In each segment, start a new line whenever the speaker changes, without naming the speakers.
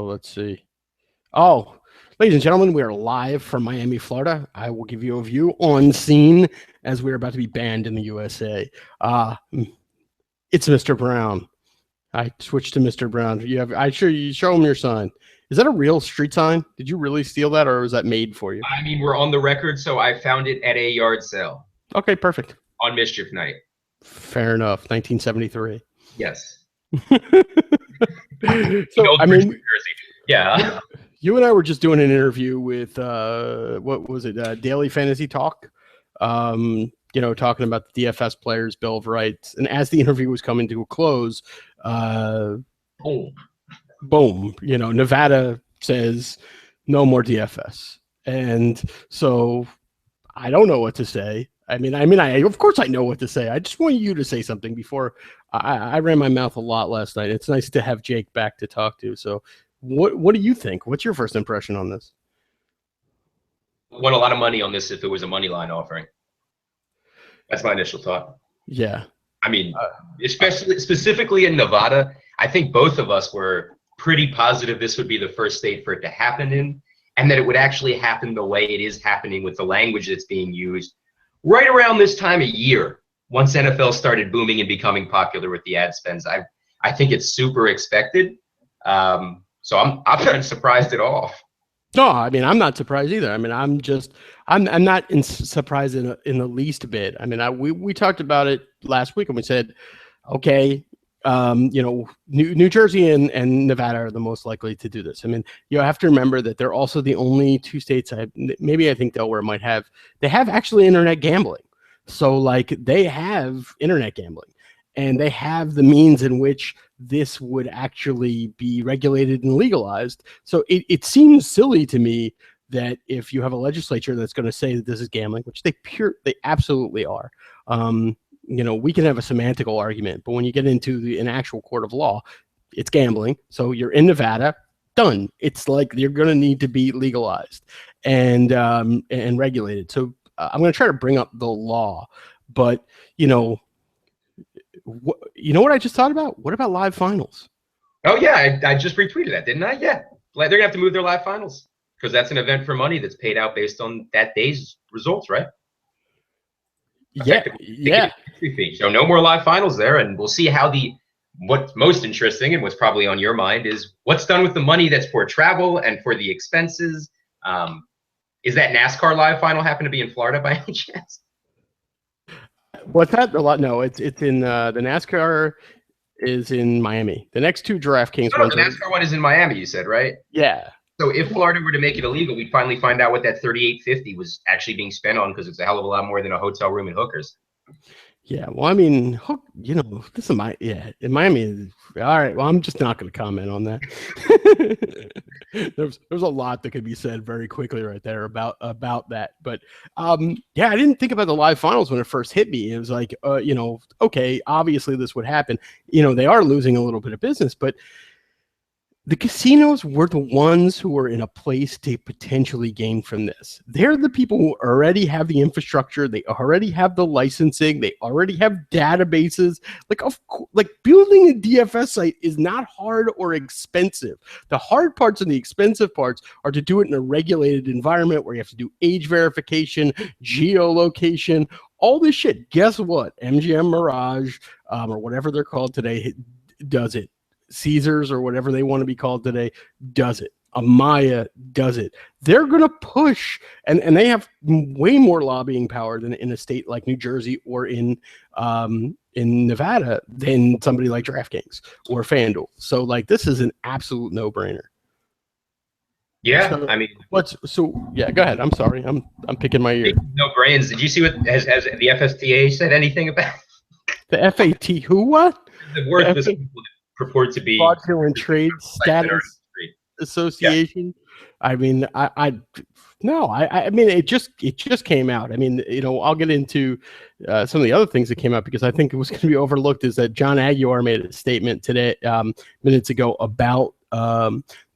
let's see. Oh, ladies and gentlemen, we are live from Miami, Florida. I will give you a view on scene as we're about to be banned in the USA. It's Mr. Brown. I switched to Mr. Brown. You show him your sign. Is that a real street sign? Did you really steal that, or was that made for you?
I mean, we're on the record, so I found it at a yard sale.
Okay, perfect.
On Mischief Night.
Fair enough. 1973.
Yes.
So, I mean,
Jersey. Yeah.
You and I were just doing an interview with what was it? Daily Fantasy Talk. Talking about the DFS players' Bill of Rights. And as the interview was coming to a close, boom, Nevada says no more DFS. And so I don't know what to say. I mean, of course I know what to say. I just want you to say something before I ran my mouth a lot last night. It's nice to have Jake back to talk to. So what do you think? What's your first impression on this?
Won a lot of money on this if it was a money line offering. That's my initial thought.
Yeah.
I mean, specifically in Nevada, I think both of us were pretty positive this would be the first state for it to happen in, and that it would actually happen the way it is happening with the language that's being used right around this time of year. Once NFL started booming and becoming popular with the ad spends, I think it's super expected. So I'm not surprised at all.
No, I mean, I'm not surprised either. I mean, I'm not surprised in the least bit. I mean, we talked about it last week and we said, okay, New Jersey and Nevada are the most likely to do this. I mean, you have to remember that they're also the only two states I think Delaware might have. They have actually internet gambling. So like they have internet gambling and they have the means in which this would actually be regulated and legalized. So it seems silly to me that if you have a legislature that's going to say that this is gambling, which they absolutely are, we can have a semantical argument, but when you get into an actual court of law, it's gambling. So you're in Nevada, done. It's like you're going to need to be legalized and regulated. So I'm going to try to bring up the law, but what I just thought about? What about live finals?
Oh yeah, I just retweeted that, didn't I? Yeah, they're gonna have to move their live finals because that's an event for money that's paid out based on that day's results, right?
Yeah.
So no more live finals there, and we'll see how what's most interesting and what's probably on your mind is what's done with the money that's for travel and for the expenses. Is that NASCAR live final happen to be in Florida by any chance?
What's that? A lot? No, it's in the NASCAR is in Miami. The next two DraftKings ones.
The NASCAR one is in Miami. You said, right?
Yeah.
So if Florida were to make it illegal, we'd finally find out what that $38.50 was actually being spent on, because it's a hell of a lot more than a hotel room and hookers.
Yeah, well, I mean, this is in Miami. All right, well, I'm just not going to comment on that. There's a lot that could be said very quickly right there about that. But I didn't think about the live finals when it first hit me. It was like, okay, obviously this would happen. They are losing a little bit of business, but the casinos were the ones who were in a place to potentially gain from this. They're the people who already have the infrastructure. They already have the licensing. They already have databases. Like building a DFS site is not hard or expensive. The hard parts and the expensive parts are to do it in a regulated environment where you have to do age verification, geolocation, all this shit. Guess what? MGM Mirage, or whatever they're called today, does it. Caesars or whatever they want to be called today does it. Amaya does it. They're going to push, and they have way more lobbying power than in a state like New Jersey or in Nevada than somebody like DraftKings or FanDuel. So like this is an absolute no-brainer.
Yeah,
so,
I mean,
go ahead. I'm sorry, I'm picking my ear.
No brains. Did you see what has the FSTA said anything about
the FAT? Who? What?
The word was purport to be
Fraudulent Trade Status Association. Yeah. I mean, I mean, it just came out. I mean, I'll get into some of the other things that came out because I think it was going to be overlooked. Is that John Aguilar made a statement today, minutes ago, about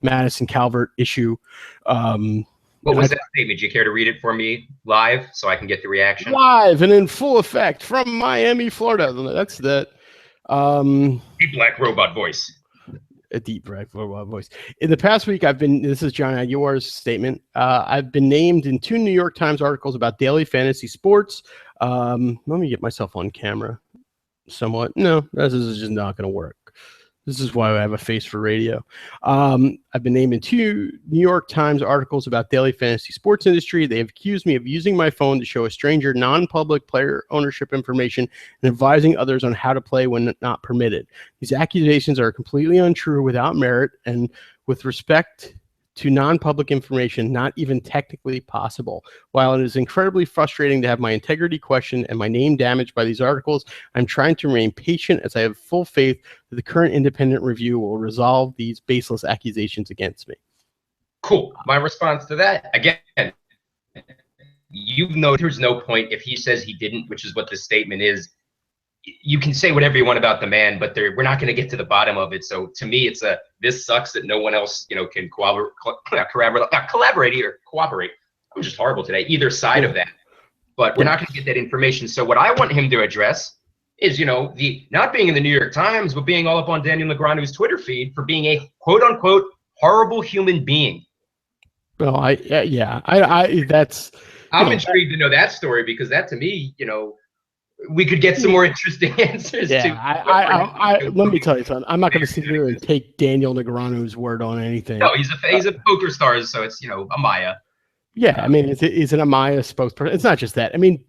Madison Calvert issue.
What was that statement? Do you care to read it for me live so I can get the reaction?
Live and in full effect from Miami, Florida. That's that.
Black robot voice.
a deep voice. In the past week, this is John Aguilar's statement. I've been named in 2 New York Times articles about daily fantasy sports. Let me get myself on camera somewhat. No, this is just not going to work. This is why I have a face for radio. I've been named in 2 New York Times articles about daily fantasy sports industry. They have accused me of using my phone to show a stranger non-public player ownership information and advising others on how to play when not permitted. These accusations are completely untrue, without merit, and with respect to non-public information, not even technically possible. While it is incredibly frustrating to have my integrity questioned and my name damaged by these articles, I'm trying to remain patient as I have full faith that the current independent review will resolve these baseless accusations against me.
Cool. My response to that, again, you know, there's no point if he says he didn't, which is what this statement is. You can say whatever you want about the man, but we're not going to get to the bottom of it. So to me, it's this sucks that no one else, you know, can collaborate or cooperate. I'm just horrible today. Either side of that, but we're not going to get that information. So what I want him to address is, you know, the not being in the New York Times, but being all up on Daniel Negreanu's Twitter feed for being a quote unquote horrible human being.
Well, I'm
intrigued to know that story, because that to me, you know, we could get some more interesting answers to.
Let me tell you something. I'm not going to sit here and take Daniel Negreanu's word on anything.
No, he's a poker star, so it's, you know, a Maya.
Yeah, I mean, is it a Maya spokesperson? It's not just that. I mean,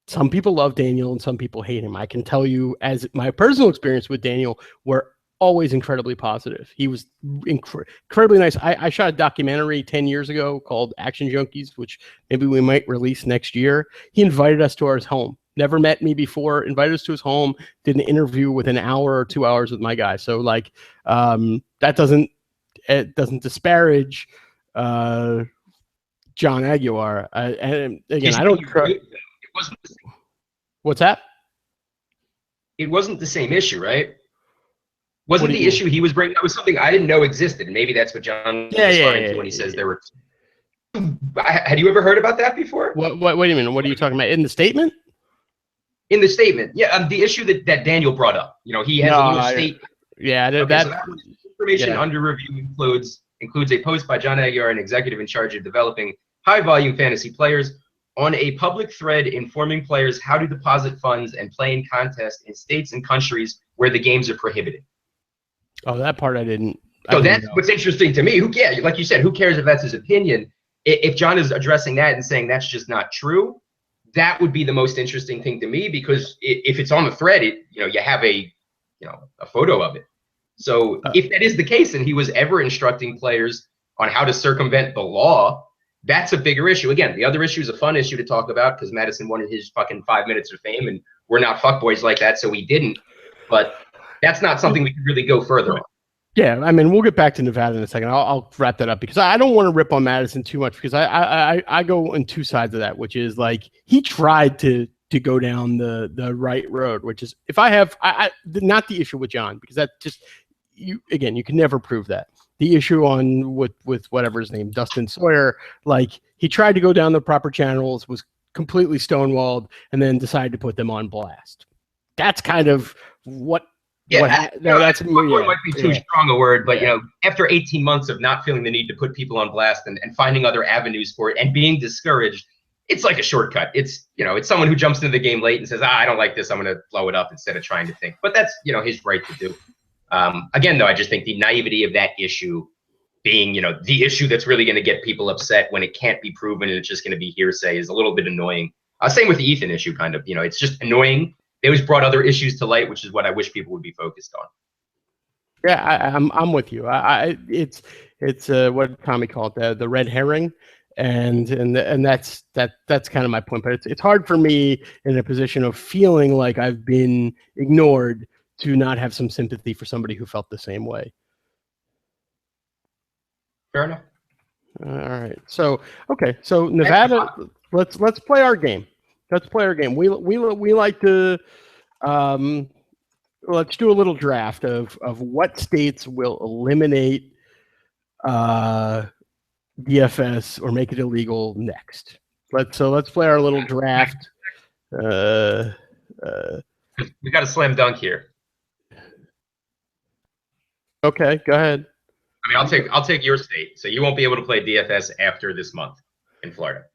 some people love Daniel and some people hate him. I can tell you, as my personal experience with Daniel, were always incredibly positive. He was incredibly nice. I shot a documentary 10 years ago called Action Junkies, which maybe we might release next year. He invited us to his home. Never met me before, invited us to his home, did an interview within an hour or 2 hours with my guy. So like, that doesn't disparage John Aguilar. And again, I don't. What's that?
It wasn't the same issue, right? Wasn't the issue he was bringing up was something I didn't know existed, and maybe that's what John was referring to when he says there were. Had you ever heard about that before?
What? Wait a minute. What are you talking about? In the statement?
In the statement, yeah. The issue that Daniel brought up. You know, he has a little statement.
Yeah,
that information under review includes a post by John Aguilar, an executive in charge of developing high-volume fantasy players, on a public thread informing players how to deposit funds and play in contests in states and countries where the games are prohibited.
Oh, that part I didn't.
So that's what's interesting to me. Who cares? Like you said, who cares if that's his opinion? If John is addressing that and saying that's just not true, that would be the most interesting thing to me, because if it's on the thread, you have a photo of it. So if that is the case and he was ever instructing players on how to circumvent the law, that's a bigger issue. Again, the other issue is a fun issue to talk about because Madison wanted his fucking 5 minutes of fame, and we're not fuckboys like that, so we didn't. But that's not something we can really go further on.
Yeah, I mean, we'll get back to Nevada in a second. I'll wrap that up because I don't want to rip on Madison too much, because I go on two sides of that, which is like he tried to go down the right road, which is if I have not the issue with John, because that just you can never prove that. The issue on with whatever his name, Dustin Sawyer, like he tried to go down the proper channels, was completely stonewalled, and then decided to put them on blast. That's kind of what.
That's might be too strong a word, but after 18 months of not feeling the need to put people on blast and finding other avenues for it and being discouraged, it's like a shortcut. It's it's someone who jumps into the game late and says, I don't like this, I'm going to blow it up instead of trying to think. But that's his right to do. Again, though, I just think the naivety of that issue being the issue that's really going to get people upset when it can't be proven and it's just going to be hearsay is a little bit annoying. Same with the Ethan issue, kind of. It's just annoying. They always brought other issues to light, which is what I wish people would be focused on.
Yeah, I'm with you. It's what Tommy called it, the red herring, and that's kind of my point. But it's hard for me in a position of feeling like I've been ignored to not have some sympathy for somebody who felt the same way.
Fair enough.
All right. So Nevada, let's play our game. Let's play our game. We like to let's do a little draft of what states will eliminate DFS or make it illegal next. Let's play our little draft.
We got a slam dunk here.
Okay, go ahead.
I mean, I'll take your state. So you won't be able to play DFS after this month in Florida.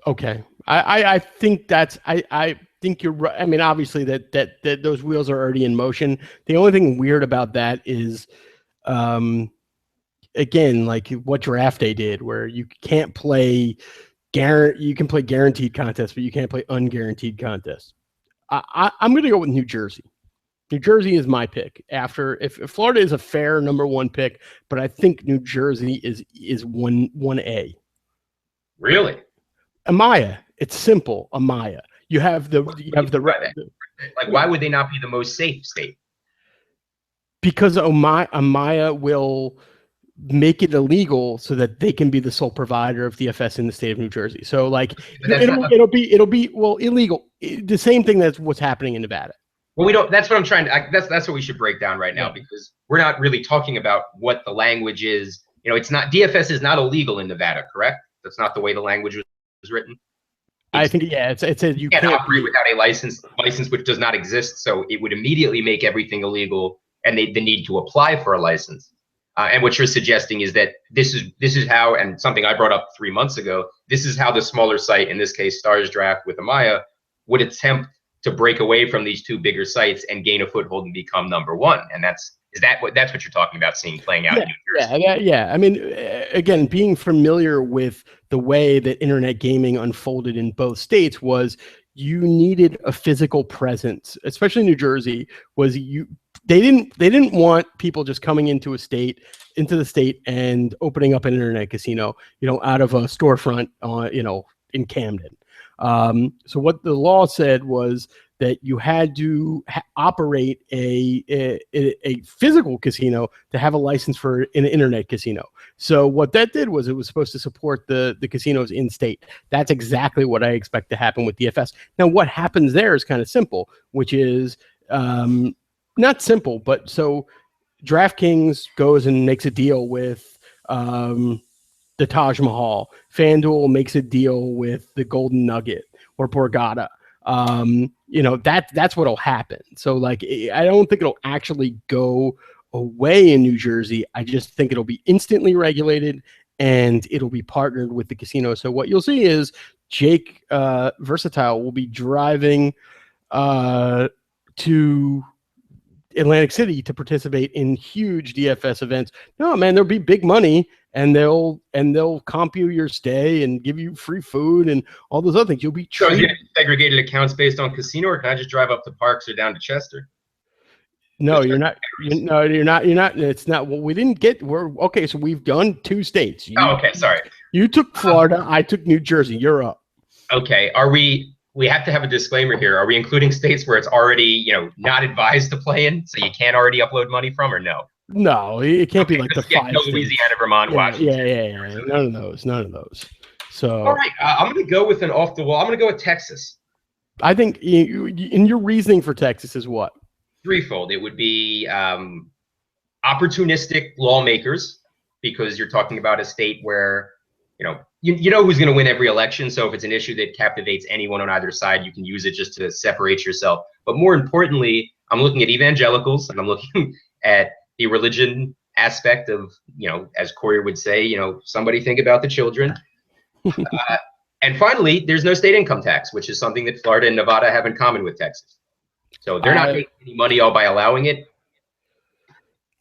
Okay, I think I think you're right. I mean, obviously that those wheels are already in motion. The only thing weird about that is, um, again, like what draft day did, where you can't play you can play guaranteed contests, but you can't play unguaranteed contests. I'm going to go with New Jersey. New Jersey is my pick. After if Florida is a fair number one pick, but I think New Jersey is one A.
Really?
Amaya, it's simple. Amaya, you have the
like, why would they not be the most safe state?
Because Amaya will make it illegal so that they can be the sole provider of DFS in the state of New Jersey. So like it'll be well illegal. The same thing that's what's happening in Nevada.
Well, we don't. That's what I'm trying to. That's what we should break down right now, because we're not really talking about what the language is. You know, it's not DFS is not illegal in Nevada, correct? That's not the way the language was written.
I think it says you
can't operate without a license which does not exist. So it would immediately make everything illegal, and the need to apply for a license. And what you're suggesting is that this is how, and something I brought up 3 months ago, this is how the smaller site, in this case Stars Draft with Amaya, would attempt to break away from these two bigger sites and gain a foothold and become number one. And that's what you're talking about seeing playing out in New Jersey?
Yeah. I mean, again, being familiar with the way that internet gaming unfolded in both states was you needed a physical presence, especially New Jersey. They didn't want people just coming into the state and opening up an internet casino, out of a storefront, in Camden. So what the law said was that you had to operate a physical casino to have a license for an internet casino. So what that did was it was supposed to support the casinos in state. That's exactly what I expect to happen with DFS. Now, what happens there is kind of simple, which is not simple, but so DraftKings goes and makes a deal with the Taj Mahal. FanDuel makes a deal with the Golden Nugget or Borgata. That's what'll happen. So like, I don't think it'll actually go away in New Jersey. I just think it'll be instantly regulated and it'll be partnered with the casino. So what you'll see is Jake Versatile will be driving to Atlantic City to participate in huge DFS events. No, man, there'll be big money, and they'll comp you your stay and give you free food and all those other things. You'll be treated.
So you have segregated accounts based on casino, or can I just drive up to Parks or down to Chester?
No, you're not. You're not. It's not. Well, we didn't get. We're okay. So we've done 2 states.
Okay, sorry.
You took Florida. I took New Jersey. You're up.
Okay. We have to have a disclaimer here. Are we including states where it's already, not advised to play in, so you can't already upload money from, or no?
No, it can't be like the 5
no, Louisiana, Vermont, Washington.
Yeah. None of those. So
all right, I'm going to go with an off the wall. I'm going to go with Texas.
I think in your reasoning for Texas is what?
Threefold. It would be opportunistic lawmakers, because you're talking about a state where you know who's going to win every election. So if it's an issue that captivates anyone on either side, you can use it just to separate yourself. But more importantly, I'm looking at evangelicals, and I'm looking at the religion aspect of, as Corey would say, somebody think about the children. And finally, there's no state income tax, which is something that Florida and Nevada have in common with Texas. So they're not making any money all by allowing it.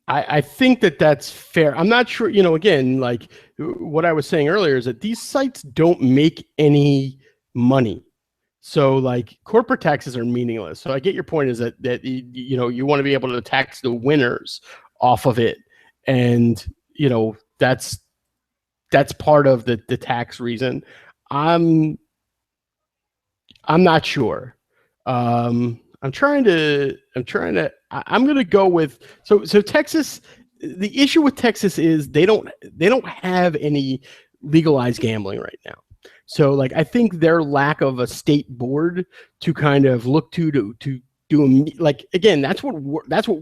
I think that's fair. I'm not sure, again, like what I was saying earlier is that these sites don't make any money. So like corporate taxes are meaningless. So I get your point is that you want to be able to tax the winners off of it. And, that's part of the tax reason. I'm not sure. I'm going to go with, so Texas, the issue with Texas is they don't have any legalized gambling right now. So like, I think their lack of a state board to kind of look to do, like, again, that's what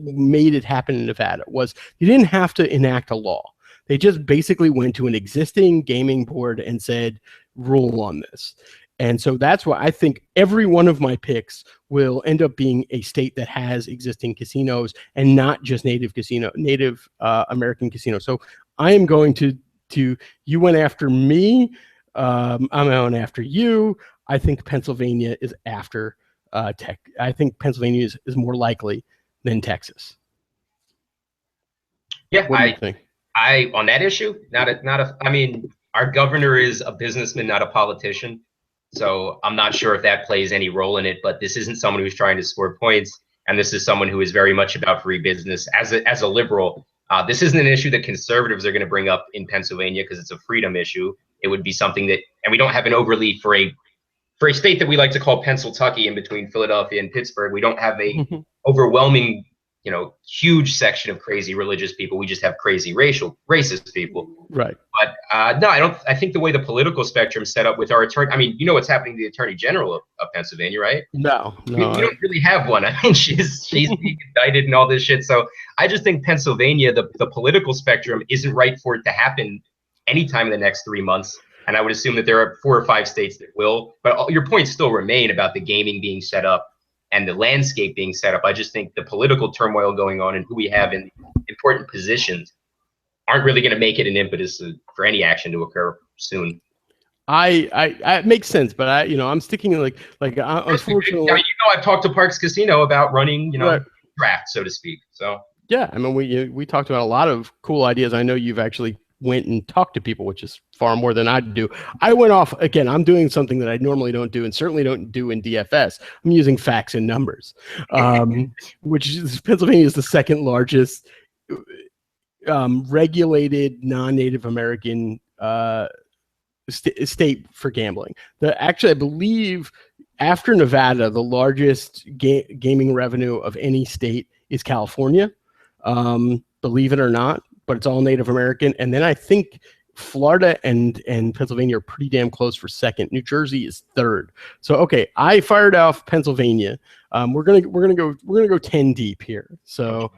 made it happen in Nevada was you didn't have to enact a law. They just basically went to an existing gaming board and said, rule on this. And so that's why I think every one of my picks will end up being a state that has existing casinos and not just Native American casinos. So I am going to you went after me. I'm going after you. I think Pennsylvania is after Tech. I think Pennsylvania is more likely than Texas.
Yeah,
What do you think?
I on that issue, I mean, our governor is a businessman, not a politician. So I'm not sure if that plays any role in it, but this isn't someone who's trying to score points. And this is someone who is very much about free business. As a liberal, this isn't an issue that conservatives are going to bring up in Pennsylvania because it's a freedom issue. It would be something that, and we don't have an overly, for a state that we like to call Pennsylvania, in between Philadelphia and Pittsburgh, we don't have a overwhelming, huge section of crazy religious people. We just have crazy racist people.
Right.
But no, I think the way the political spectrum set up with our attorney, I mean, you know what's happening to the Attorney General of Pennsylvania, right?
No.
We don't really have one. I mean, she's being indicted and all this shit. So I just think Pennsylvania, the political spectrum isn't right for it to happen anytime in the next 3 months. And I would assume that there are 4 or 5 states that will. But your points still remain about the gaming being set up and the landscape being set up. I just think the political turmoil going on and who we have in important positions aren't really going to make it an impetus for any action to occur soon.
It makes sense, but I'm sticking unfortunately.
I mean, I've talked to Parks Casino about running,
right.
draft, so to speak. So
yeah, I mean, we talked about a lot of cool ideas. I know you've actually went and talked to people, which is far more than I do. I went off again. I'm doing something that I normally don't do, and certainly don't do in DFS. I'm using facts and numbers, which is Pennsylvania is the second largest regulated non-Native American state for gambling. Actually, I believe after Nevada, the largest gaming revenue of any state is California. Believe it or not, but it's all Native American. And then I think Florida and Pennsylvania are pretty damn close for second. New Jersey is third. So okay, I fired off Pennsylvania. We're gonna go 10 deep here. So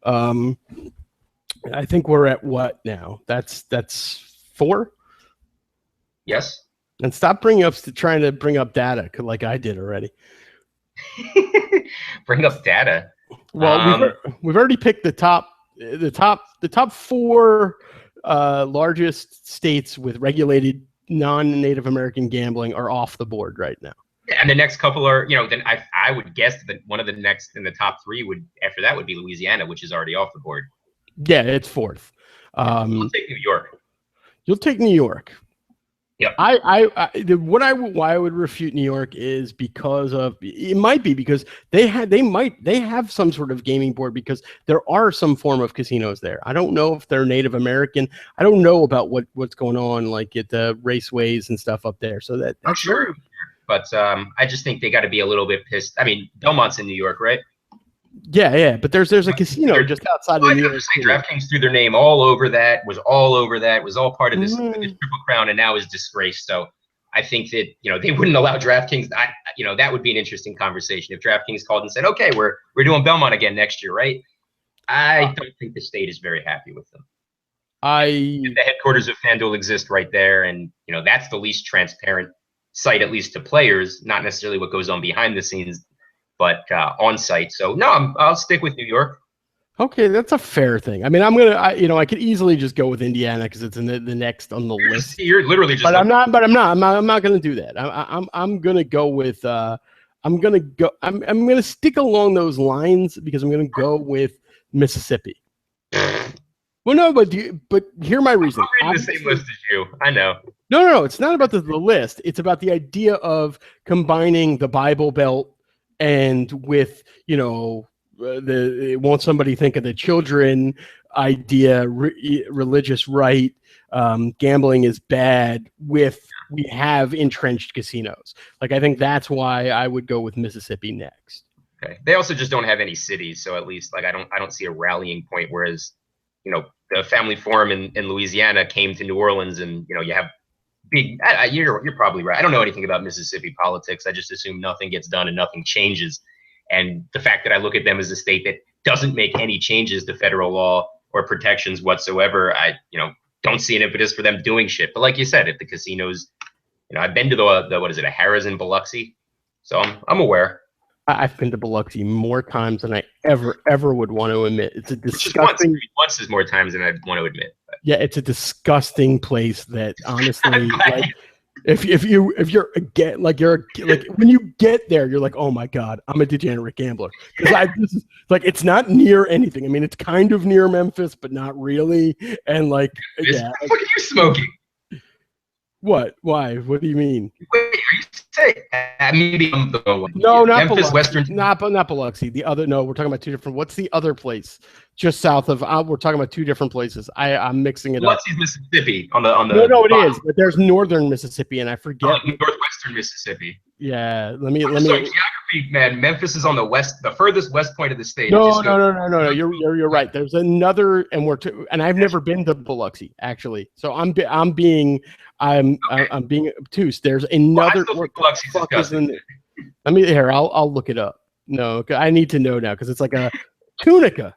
I think we're at what now? That's 4.
Yes.
And stop trying to bring up data like I did already.
Bring up data.
Well, we've already picked the top 4 largest states with regulated non-Native American gambling are off the board right now.
And the next couple are, then I would guess that one of the next in the top 3 after that would be Louisiana, which is already off the board.
Yeah, it's 4th.
I'll take New York.
You'll take New York.
Yeah.
Why I would refute New York is because they have some sort of gaming board, because there are some form of casinos there. I don't know if they're Native American. I don't know about what's going on like at the raceways and stuff up there. So that's
sure. But I just think they got to be a little bit pissed. I mean, Belmont's in New York, right?
Yeah, but there's a casino just outside of New York City.
DraftKings threw their name all over that, was all part of this Triple Crown, and now is disgraced. So I think that, they wouldn't allow DraftKings. That would be an interesting conversation if DraftKings called and said, okay, we're doing Belmont again next year, right? I don't think the state is very happy with them. The headquarters of FanDuel exist right there, and that's the least transparent site, at least to players, not necessarily what goes on behind the scenes, but on site. So no, I'll stick with New York.
Okay, that's a fair thing. I mean, I could easily just go with Indiana because it's in the next on the list.
You're literally just.
But I'm not going to do that. I'm going to go with. I'm going to stick along those lines because I'm going to go with Mississippi. Well, no, but hear my reason.
I'm reading the same list as you. I know.
No. It's not about the list. It's about the idea of combining the Bible Belt and with won't somebody think of the children idea, religious right, gambling is bad, with we have entrenched casinos. Like, I think that's why I would go with Mississippi next.
Okay. They also just don't have any cities, so at least I don't see a rallying point. Whereas, the Family Forum in Louisiana came to New Orleans, and you have big. You're probably right. I don't know anything about Mississippi politics. I just assume nothing gets done and nothing changes. And the fact that I look at them as a state that doesn't make any changes to federal law or protections whatsoever, I don't see an impetus for them doing shit. But like you said, if the casinos I've been to the what is it, a Harrah's in Biloxi, so I'm aware.
I've been to Biloxi more times than I ever would want to admit. It's a
Which is once.
disgusting.
Once is more times than I want to admit. But.
Yeah, it's a disgusting place that honestly, like, if you're again, like when you get there, you're like, oh my god, I'm a degenerate gambler, because this is like, it's not near anything. I mean, it's kind of near Memphis, but not really. And like, yeah,
Look at you smoking.
What? Why? What do you mean?
Wait, are you saying maybe I'm the one?
No, not
Memphis,
Biloxi.
Western.
Not Biloxi. The other. No, we're talking about two different. What's the other place? Just south of. We're talking about two different places. I'm mixing it up.
Biloxi's Mississippi on the.
No, it is. But there's northern Mississippi, and I forget.
Northwestern Mississippi.
Yeah, let me.
Geography, man. Memphis is on the furthest west point of the state.
No. You're right. There's another, and and I've never been to Biloxi actually. So I'm being obtuse. There's another.
What the fuck is
in, let me here. I'll look it up. No, I need to know now because it's like a Tunica,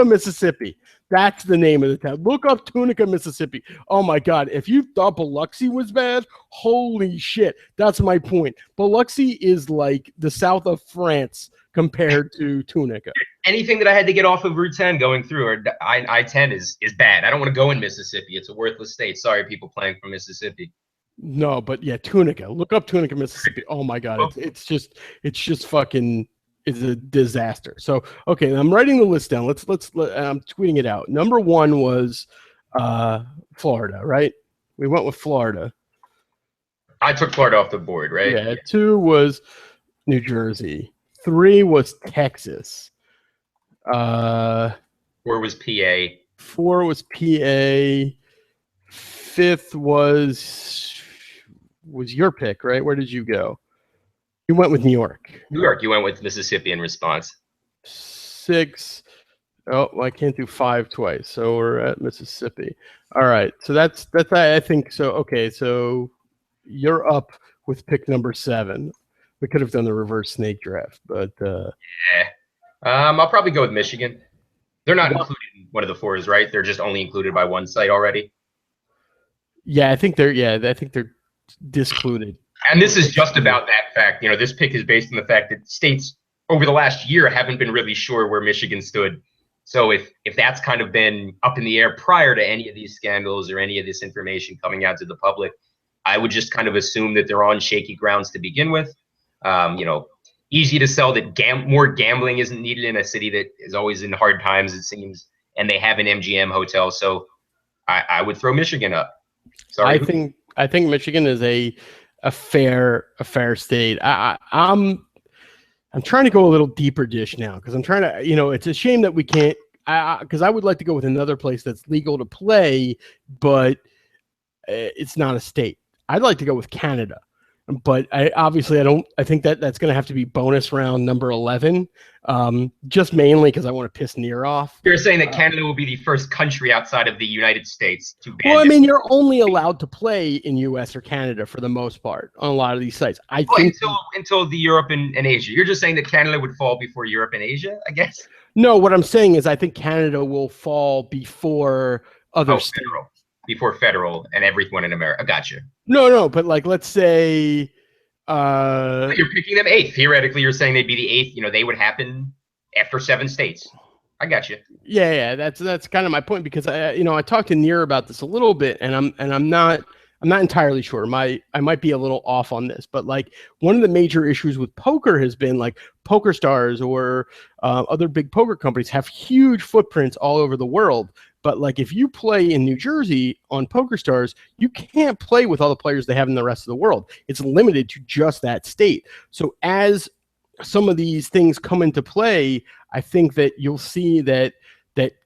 Mississippi. That's the name of the town. Look up Tunica, Mississippi. Oh my God. If you thought Biloxi was bad, holy shit. That's my point. Biloxi is like the south of France compared to Tunica.
Anything that I had to get off of Route 10 going through or I-10 is bad. I don't want to go in Mississippi. It's a worthless state. Sorry, people playing from Mississippi.
No, but yeah, Tunica. Look up Tunica, Mississippi. Oh my God. It's just fucking. Is a disaster. So okay, I'm writing the list down. Let's I'm tweeting it out. Number 1 was Florida, right? We went with Florida.
I took Florida off the board, right?
Yeah. 2 was New Jersey. 3 was Texas.
4 was PA.
4 was PA. 5th was your pick, right? Where did you go? You went with New York.
New York. You went with Mississippi in response.
6. Oh, I can't do 5 twice. So we're at Mississippi. All right. So that's I think so. Okay. So you're up with pick number 7. We could have done the reverse snake draft, but
yeah. I'll probably go with Michigan. They're not included in one of the 4s, right? They're just only included by one site already.
Yeah, I think they're discluded.
And this is just about that fact. This pick is based on the fact that states over the last year haven't been really sure where Michigan stood. So if that's kind of been up in the air prior to any of these scandals or any of this information coming out to the public, I would just kind of assume that they're on shaky grounds to begin with. Easy to sell that more gambling isn't needed in a city that is always in hard times, it seems, and they have an MGM hotel. So I would throw Michigan up. Sorry.
I think Michigan is a fair state. I'm trying to go a little deeper dish now because I'm trying to, it's a shame that we can't, because I would like to go with another place that's legal to play, but it's not a state. I'd like to go with Canada, but I think that's going to have to be bonus round number 11, just mainly because I want to piss Near off.
You're saying that Canada will be the first country outside of the United States to ban.
Well, I mean, you're only allowed to play in U.S. or Canada for the most part on a lot of these sites. I think
until the Europe and Asia. You're just saying that Canada would fall before Europe and Asia, I guess?
No, what I'm saying is I think Canada will fall before other states.
Before federal and everyone in America. Gotcha.
No, but like, let's say
you're picking them 8th. Theoretically, you're saying they'd be the 8th. They would happen after 7 states. I got you.
Yeah, that's kind of my point because I talked to Near about this a little bit, and I'm not entirely sure. I might be a little off on this, but like one of the major issues with poker has been like Poker Stars or other big poker companies have huge footprints all over the world. But like if you play in New Jersey on Poker Stars, you can't play with all the players they have in the rest of the world. It's limited to just that state. So as some of these things come into play, I think that you'll see that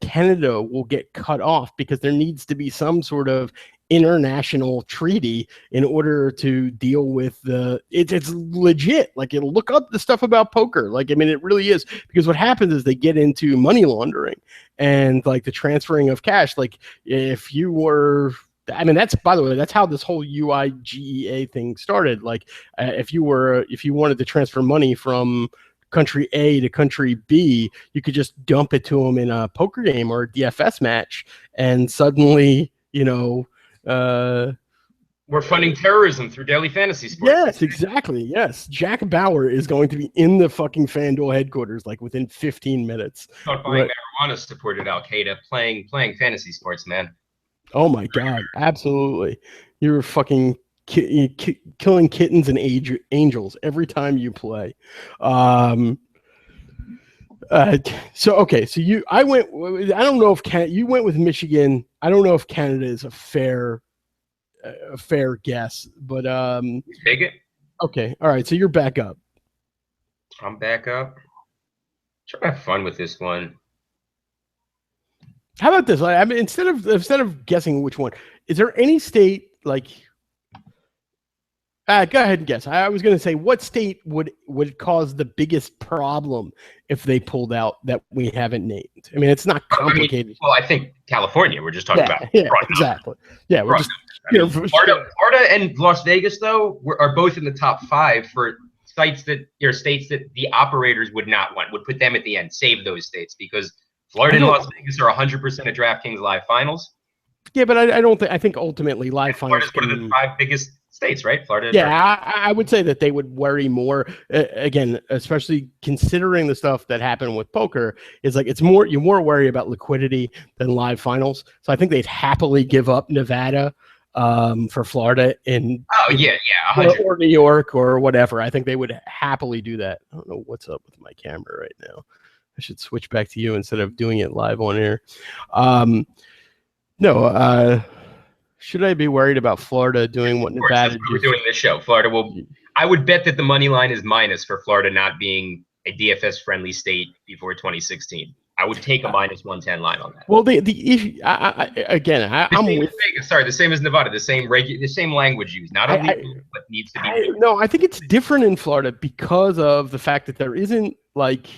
Canada will get cut off because there needs to be some sort of international treaty in order to deal with it's legit. Like, it'll look up the stuff about poker. Like, I mean, it really is, because what happens is they get into money laundering and like the transferring of cash. Like, if you were, I mean, that's, by the way, that's how this whole UIGEA thing started. Like, if you wanted to transfer money from country A to country B, you could just dump it to them in a poker game or a DFS match, and suddenly,
We're funding terrorism through daily fantasy sports.
Yes, exactly. Yes, Jack Bauer is going to be in the fucking FanDuel headquarters like within 15 minutes.
Not buying marijuana supported Al Qaeda, playing fantasy sports, man.
Oh my god, absolutely! You're fucking killing kittens and angels every time you play. So okay, so I don't know if you went with Michigan. I don't know if Canada is a fair guess, but
Take it.
Okay, all right. So you're back up.
I'm back up. Try to have fun with this one.
How about this? I mean, instead of guessing which one, is there any state like? Go ahead and guess. I was going to say, what state would cause the biggest problem if they pulled out that we haven't named? I mean, it's not complicated.
I think California. We're just talking about.
Yeah, exactly. Yeah, we're just.
Florida and Las Vegas, though, are both in the top 5 for states that the operators would not want. Would put them at the end. Save those states because Florida and Las Vegas are 100% of DraftKings live finals.
Yeah, but I don't think. I think ultimately live finals.
Florida's one of the 5 biggest states, right? Florida.
Yeah, I would say that they would worry more. Again, especially considering the stuff that happened with poker, is like you're more worried about liquidity than live finals. So I think they'd happily give up Nevada for Florida or New York or whatever. I think they would happily do that. I don't know what's up with my camera right now. I should switch back to you instead of doing it live on air. Should I be worried about Florida doing what Nevada did?
We're doing this show. Florida will. I would bet that the money line is minus for Florida not being a DFS friendly state before 2016. I would take a minus 110 line on that.
Well, the issue I'm with
Vegas. Sorry, the same as Nevada. The same language used. Not illegal, but needs to be.
No, I think it's different in Florida because of the fact that there isn't like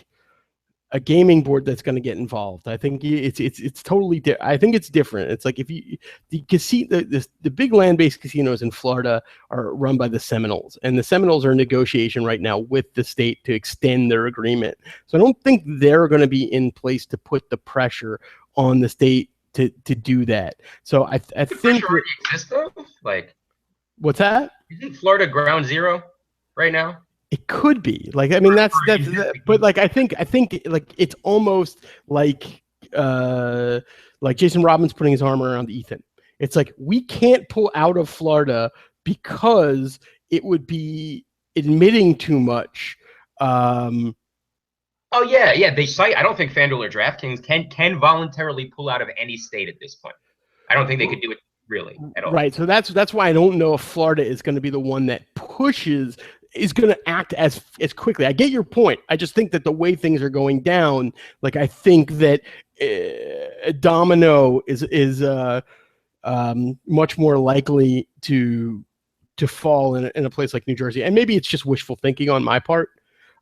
a gaming board that's going to get involved. I think it's totally I think it's different. It's like if the big land-based casinos in Florida are run by the Seminoles, and the Seminoles are in negotiation right now with the state to extend their agreement. So I don't think they're going to be in place to put the pressure on the state to do that. So I think
already exists though. Like,
what's that?
Isn't Florida ground zero right now?
It could be like, I mean, that's but like, I think like it's almost like Jason Robbins putting his arm around Ethan. It's like, we can't pull out of Florida because it would be admitting too much.
Oh yeah. They cite. I don't think FanDuel or DraftKings can voluntarily pull out of any state at this point. I don't think they could do it really at all.
Right. So that's why I don't know if Florida is going to be the one that is going to act as quickly. I get your point. I just think that the way things are going down, like I think that domino is much more likely to fall in a place like New Jersey. And maybe it's just wishful thinking on my part.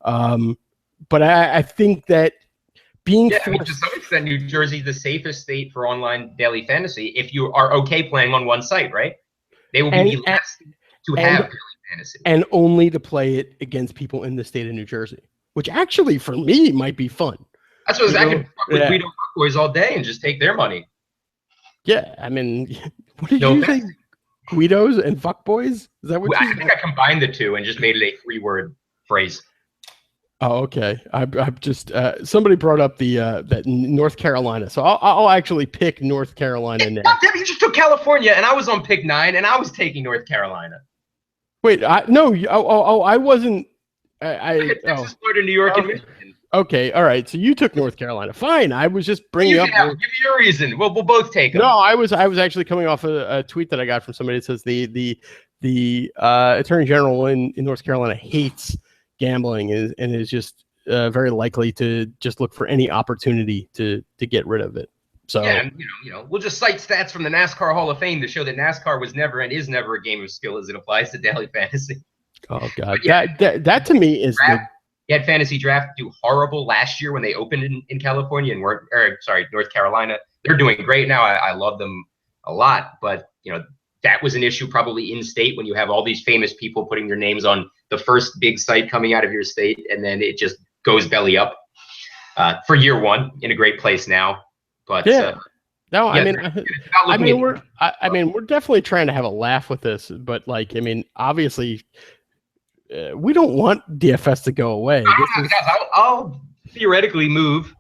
But I think that
to some extent, New Jersey is the safest state for online daily fantasy if you are okay playing on one site, right? They will be less to have daily fantasy.
And only to play it against people in the state of New Jersey, which actually for me might be fun.
That's what I can fuck with Guido boys all day and just take their money.
Yeah, I mean, what did you say? Guidos and fuckboys? Is that what you said?
I think I combined the two and just made it a 3-word phrase.
Oh, okay. I've just somebody brought up that North Carolina, so I'll actually pick North Carolina now.
You just took California, and I was on pick 9, and I was taking North Carolina.
Wait, I wasn't.
Texas, Florida, New York, and Michigan.
Okay, all right. So you took North Carolina. Fine. I was just bringing up.
Give me your reason. We'll both take them.
No, I was actually coming off a tweet that I got from somebody that says the Attorney General in North Carolina hates gambling and is just very likely to just look for any opportunity to get rid of it. So
yeah, and we'll just cite stats from the NASCAR Hall of Fame to show that NASCAR was never and is never a game of skill as it applies to daily fantasy.
Oh God, that to me is
You had fantasy draft do horrible last year when they opened in California and North Carolina. They're doing great now. I love them a lot, but that was an issue probably in state when you have all these famous people putting their names on the first big site coming out of your state, and then it just goes belly up for year one in a great place now. But
No,
Yeah,
I mean, we're definitely trying to have a laugh with this, but like, I mean, obviously, we don't want DFS to go away.
I'll theoretically move.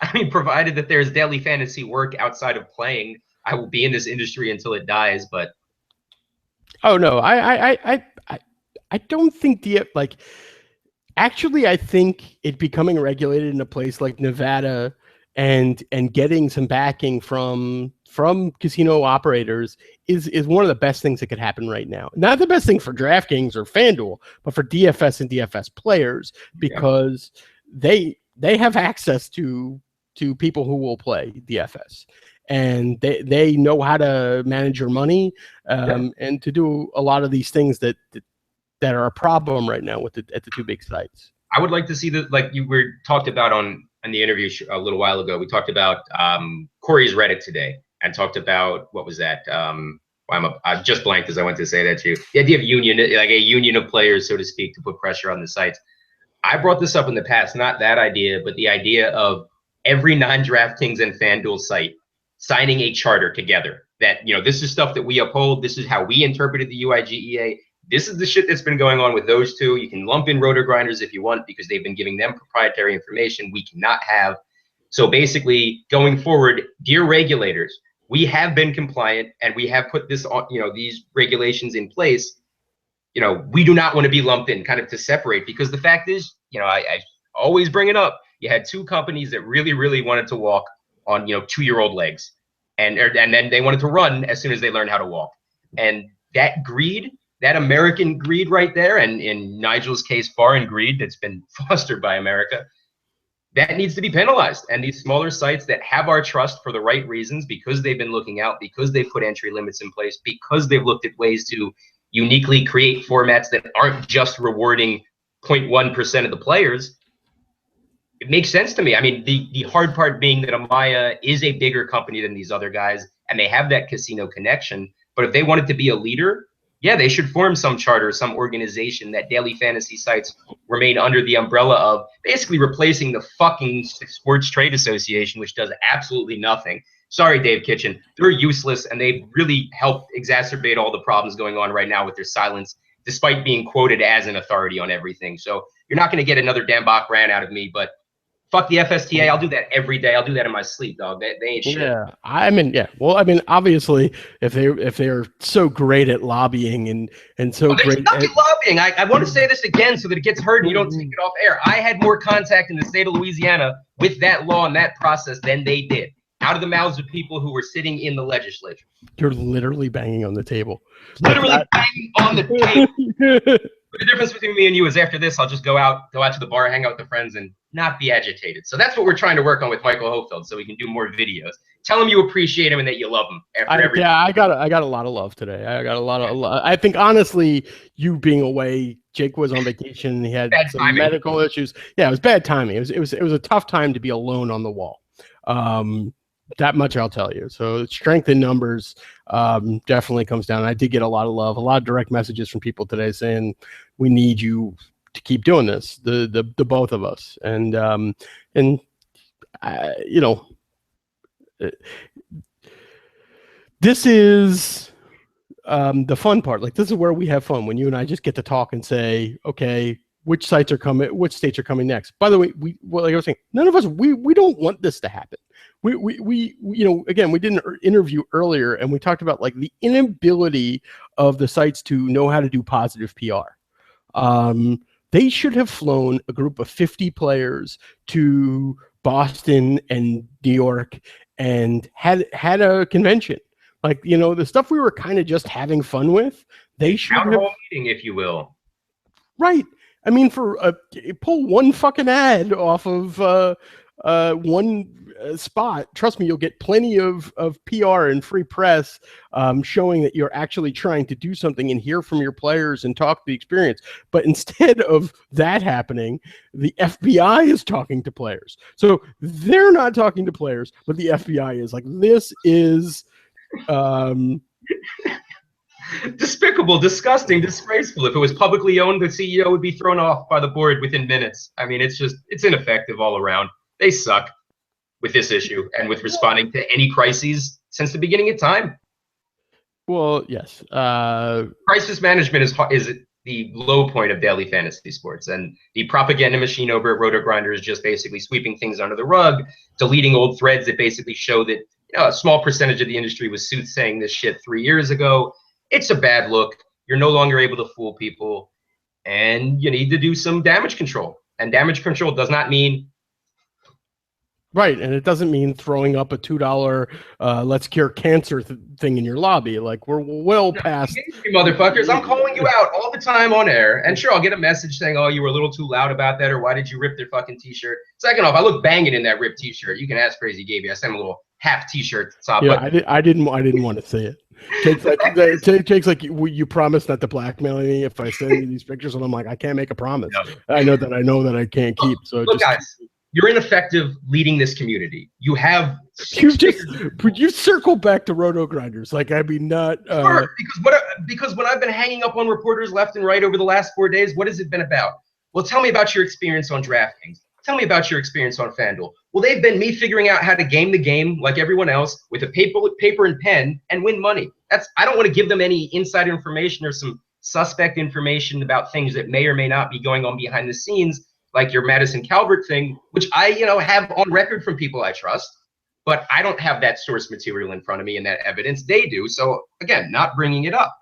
I mean, provided that there's daily fantasy work outside of playing, I will be in this industry until it dies. But
oh no, I don't think like. Actually, I think it becoming regulated in a place like Nevada and getting some backing from casino operators is one of the best things that could happen right now. Not the best thing for DraftKings or FanDuel, but for DFS and DFS players, because they have access to people who will play DFS. And they know how to manage your money and to do a lot of these things that are a problem right now with at the two big sites.
I would like to see that, like you were talked about on the interview a little while ago. We talked about Corey's Reddit today and talked about, what was that? I've just blanked as I went to say that to you. The idea of union, like a union of players, so to speak, to put pressure on the sites. I brought this up in the past, not that idea, but the idea of every non-DraftKings and FanDuel site signing a charter together that, you know, this is stuff that we uphold. This is how we interpreted the UIGEA. This is the shit that's been going on with those two. You can lump in rotor grinders if you want, because they've been giving them proprietary information we cannot have. So basically, going forward, dear regulators, we have been compliant and we have put this on, you know, these regulations in place. You know, we do not want to be lumped in, kind of to separate, because the fact is, you know, I always bring it up. You had two companies that really, really wanted to walk on, you know, 2-year-old legs, and then they wanted to run as soon as they learned how to walk. And that greed, that American greed right there, and in Nigel's case, foreign greed that's been fostered by America, that needs to be penalized. And these smaller sites that have our trust for the right reasons, because they've been looking out, because they've put entry limits in place, because they've looked at ways to uniquely create formats that aren't just rewarding 0.1% of the players, it makes sense to me. I mean, the hard part being that Amaya is a bigger company than these other guys, and they have that casino connection. But if they wanted to be a leader, yeah, they should form some charter, some organization that daily fantasy sites remain under the umbrella of, basically replacing the fucking Sports Trade Association, which does absolutely nothing. Sorry, Dave Kitchen. They're useless, and they really help exacerbate all the problems going on right now with their silence, despite being quoted as an authority on everything. So you're not going to get another Dan Bach rant out of me, but fuck the FSTA. I'll do that every day. I'll do that in my sleep, dog. They ain't shit.
Yeah, I mean, yeah. Well, I mean, obviously, if they're so great at lobbying and so great at
lobbying, I want to say this again so that it gets heard and you don't take it off air. I had more contact in the state of Louisiana with that law and that process than they did, out of the mouths of people who were sitting in the legislature.
You're literally banging on the table.
Literally banging on the table. But the difference between me and you is, after this, I'll just go out to the bar, hang out with the friends, and not be agitated. So that's what we're trying to work on with Michael Hofeld, so we can do more videos. Tell him you appreciate him and that you love him.
Yeah, I got a lot of love today. I got a lot of love. I think, honestly, you being away, Jake was on vacation and he had some medical issues. Yeah, it was bad timing. It was a tough time to be alone on the wall. That much I'll tell you. So strength in numbers definitely comes down. I did get a lot of love, a lot of direct messages from people today saying, we need you to keep doing this, the both of us. And you know, this is the fun part. Like, this is where we have fun, when you and I just get to talk and say, okay, which sites are coming, which states are coming next. By the way, like I was saying, none of us, we don't want this to happen. We you know, again, we did an interview earlier and we talked about like the inability of the sites to know how to do positive PR. They should have flown a group of 50 players to Boston and New York and had a convention. Like, you know, the stuff we were kind of just having fun with, they should have,
meeting, if you will.
Right. I mean, for pull one fucking ad off of one spot, trust me, you'll get plenty of PR and free press showing that you're actually trying to do something and hear from your players and talk the experience. But instead of that happening, the FBI is talking to players. So they're not talking to players, but the FBI is. Like, this is
despicable, disgusting, disgraceful. If it was publicly owned, the CEO would be thrown off by the board within minutes. I mean, it's ineffective all around. They suck. with this issue and with responding to any crises since the beginning of time.
Well, yes.
Crisis management is the low point of daily fantasy sports, and the propaganda machine over at Roto-Grindr is just basically sweeping things under the rug, deleting old threads that basically show that a small percentage of the industry was soothsaying this shit 3 years ago. It's a bad look. You're no longer able to fool people, and you need to do some damage control. And damage control does not mean
right, and it doesn't mean throwing up a $2 let's cure cancer thing in your lobby. Like, we're well past.
You motherfuckers, I'm calling you out all the time on air. And sure, I'll get a message saying, oh, you were a little too loud about that, or why did you rip their fucking t-shirt? Second off, I look banging in that ripped t-shirt. You can ask Crazy Gaby. I sent him a little half t-shirt top.
Yeah, I didn't want to say it. Jake's like, you promised not to blackmail me if I send you these pictures, and I'm like, I can't make a promise.
No.
I know that I can't keep. So
look, guys, you're ineffective leading this community. You have
you circle back to Roto-Grinders. Like, I mean, not
sure, because when I've been hanging up on reporters left and right over the last 4 days, what has it been about? Well, tell me about your experience on DraftKings. Tell me about your experience on FanDuel. Well, they've been me figuring out how to game the game like everyone else with a paper and pen and win money. I don't want to give them any insider information or some suspect information about things that may or may not be going on behind the scenes, like your Madison Calvert thing, which I, have on record from people I trust, but I don't have that source material in front of me and that evidence. They do. So again, not bringing it up.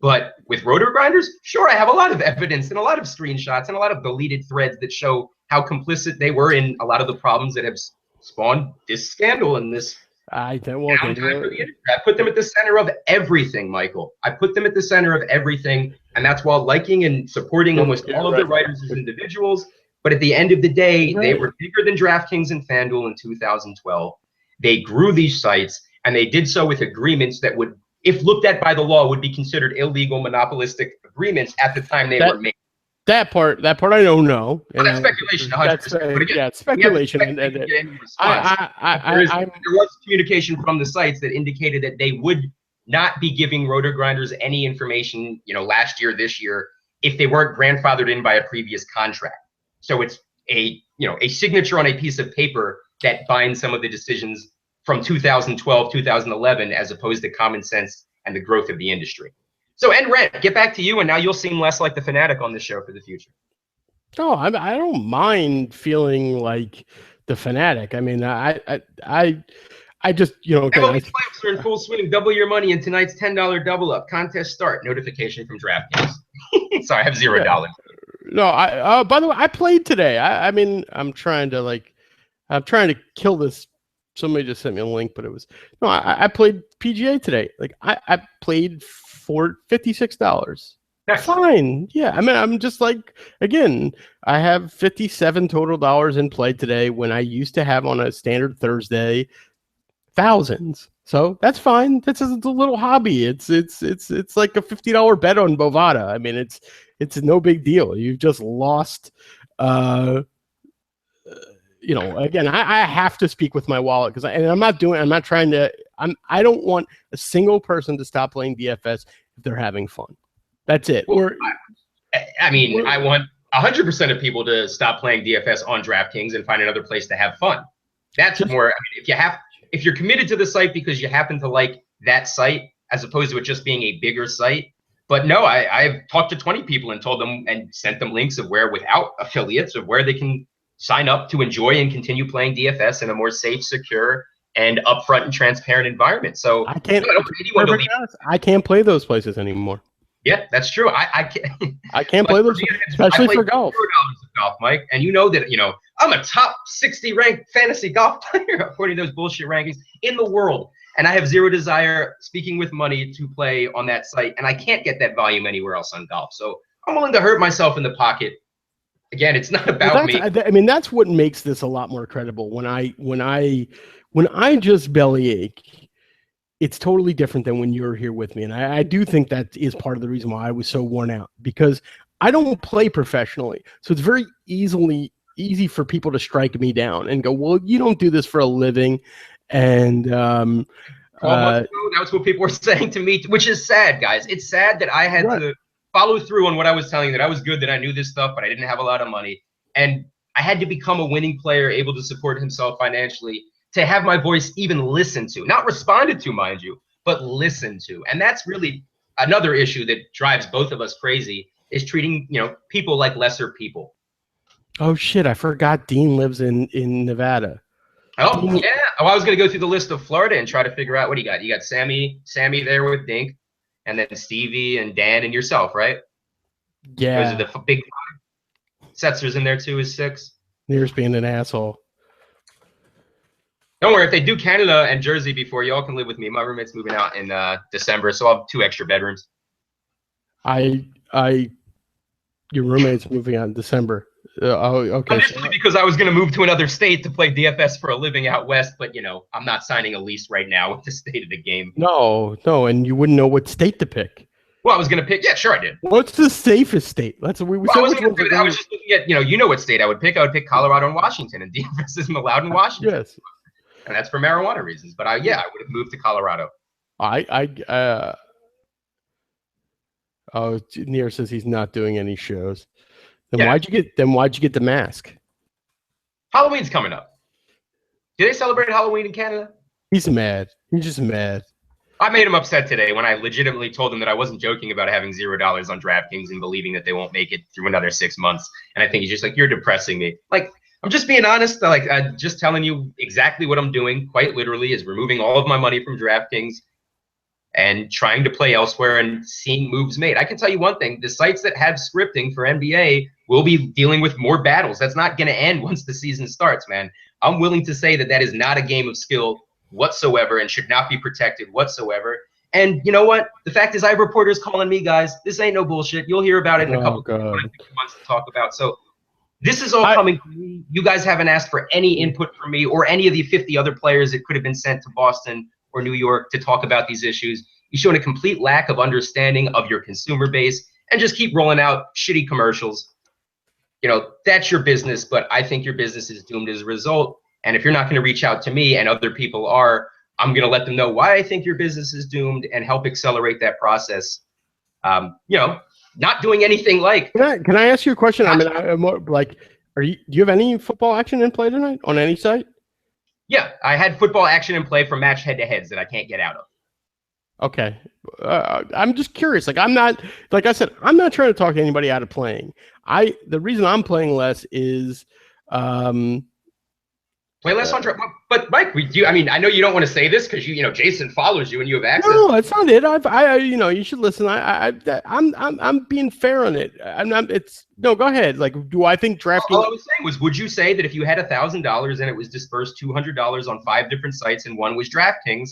But with Roto-Grinders, sure, I have a lot of evidence and a lot of screenshots and a lot of deleted threads that show how complicit they were in a lot of the problems that have spawned this scandal and this downtime for the industry. I put them at the center of everything, Michael. I put them at the center of everything, and that's while liking and supporting almost all of the writers as individuals. But at the end of the day, they were bigger than DraftKings and FanDuel in 2012. They grew these sites, and they did so with agreements that would, if looked at by the law, would be considered illegal monopolistic agreements at the time they were made.
That part I don't know.
Well, that's speculation, 100%. But again,
yeah, it's speculation.
There was communication from the sites that indicated that they would not be giving Roto-Grinders any information, last year, this year, if they weren't grandfathered in by a previous contract. So it's a signature on a piece of paper that binds some of the decisions from 2012, 2011, as opposed to common sense and the growth of the industry. So, and Rent, get back to you, and now you'll seem less like the fanatic on this show for the future.
No, I don't mind feeling like the fanatic. I mean, I just,
MLB playoffs are in full swing. Double your money in tonight's $10 double up. Contest start. Notification from DraftKings. Sorry, I have $0.
Yeah. No, by the way, I played today. I'm trying to kill this. Somebody just sent me a link, but I played PGA today. Like, I played for $56.
Nice.
Fine. Yeah. I mean, I'm just like, again, I have $57 total in play today when I used to have on a standard Thursday thousands. So that's fine. That's just a little hobby. It's like a $50 bet on Bovada. I mean, it's no big deal. You've just lost. Again, I have to speak with my wallet because I don't want a single person to stop playing DFS if they're having fun. That's it.
Well, I want 100% of people to stop playing DFS on DraftKings and find another place to have fun. That's more. If you're committed to the site because you happen to like that site, as opposed to it just being a bigger site. But no, I've talked to 20 people and told them and sent them links of where, without affiliates, of where they can sign up to enjoy and continue playing DFS in a more safe, secure, and upfront and transparent environment. So
I can't play those places anymore.
Yeah, that's true. I
can't play those, especially for golf.
$0 of golf, Mike, and I'm a top 60 ranked fantasy golf player according to those bullshit rankings in the world, and I have zero desire, speaking with money, to play on that site, and I can't get that volume anywhere else on golf. So I'm willing to hurt myself in the pocket. Again, it's not about me.
I mean, that's what makes this a lot more credible. When I just bellyache, it's totally different than when you're here with me. And I do think that is part of the reason why I was so worn out, because I don't play professionally. So it's very easy for people to strike me down and go, well, you don't do this for a living. And
that was what people were saying to me, which is sad, guys. It's sad that I had to follow through on what I was telling you, that I was good, that I knew this stuff, but I didn't have a lot of money. And I had to become a winning player, able to support himself financially, to have my voice even listened to, not responded to, mind you, but listened to. And that's really another issue that drives both of us crazy, is treating, people like lesser people.
Oh shit, I forgot Dean lives in Nevada.
Oh,
Dean,
yeah. Oh, I was going to go through the list of Florida and try to figure out what you got. You got Sammy there with Dink, and then Stevie and Dan and yourself, right? Those are
yeah,
the big five. Setzer's in there too, is 6.
Near's being an asshole.
Don't worry, if they do Canada and Jersey before, y'all can live with me. My roommate's moving out in December, so I'll have 2 extra bedrooms.
Your roommate's moving out in December. Okay.
Initially because I was going to move to another state to play DFS for a living out west, but I'm not signing a lease right now with the state of the game.
No, and you wouldn't know what state to pick.
Well, I was going to pick. Yeah, sure, I did.
What's the safest state? I was just
looking at. You know what state I would pick? I would pick Colorado and Washington, and DFS isn't allowed in Washington.
Yes,
and that's for marijuana reasons. But I would have moved to Colorado.
Near says he's not doing any shows. Then why'd you get the mask?
Halloween's coming up. Do they celebrate Halloween in Canada?
He's mad. He's just mad.
I made him upset today when I legitimately told him that I wasn't joking about having $0 on DraftKings and believing that they won't make it through another 6 months. And I think he's just like, you're depressing me. Like, I'm just being honest. Like, just telling you exactly what I'm doing, quite literally, is removing all of my money from DraftKings and trying to play elsewhere and seeing moves made. I can tell you one thing. The sites that have scripting for NBA will be dealing with more battles. That's not going to end once the season starts, man. I'm willing to say that is not a game of skill whatsoever and should not be protected whatsoever. And you know what? The fact is I have reporters calling me, guys. This ain't no bullshit. You'll hear about it in a couple months to talk about. So this is all coming from me. You guys haven't asked for any input from me or any of the 50 other players that could have been sent to Boston or New York to talk about these issues. You've shown a complete lack of understanding of your consumer base and just keep rolling out shitty commercials. That's your business, but I think your business is doomed as a result. And if you're not going to reach out to me and other people are, I'm going to let them know why I think your business is doomed and help accelerate that process. Not doing anything like.
Can I ask you a question? I mean, I'm more like, do you have any football action in play tonight on any site?
Yeah, I had football action in play for match head-to-heads that I can't get out of.
Okay. I'm just curious. Like, I'm not, like I said, I'm not trying to talk anybody out of playing. The reason I'm playing less is,
play less on draft. But Mike, I know you don't want to say this because Jason follows you and you have access.
No, that's not it. You should listen. I'm being fair on it. No, go ahead. Like, do I think DraftKings?
All I was saying was, would you say that if you had $1,000 and it was dispersed $200 on 5 different sites and one was DraftKings,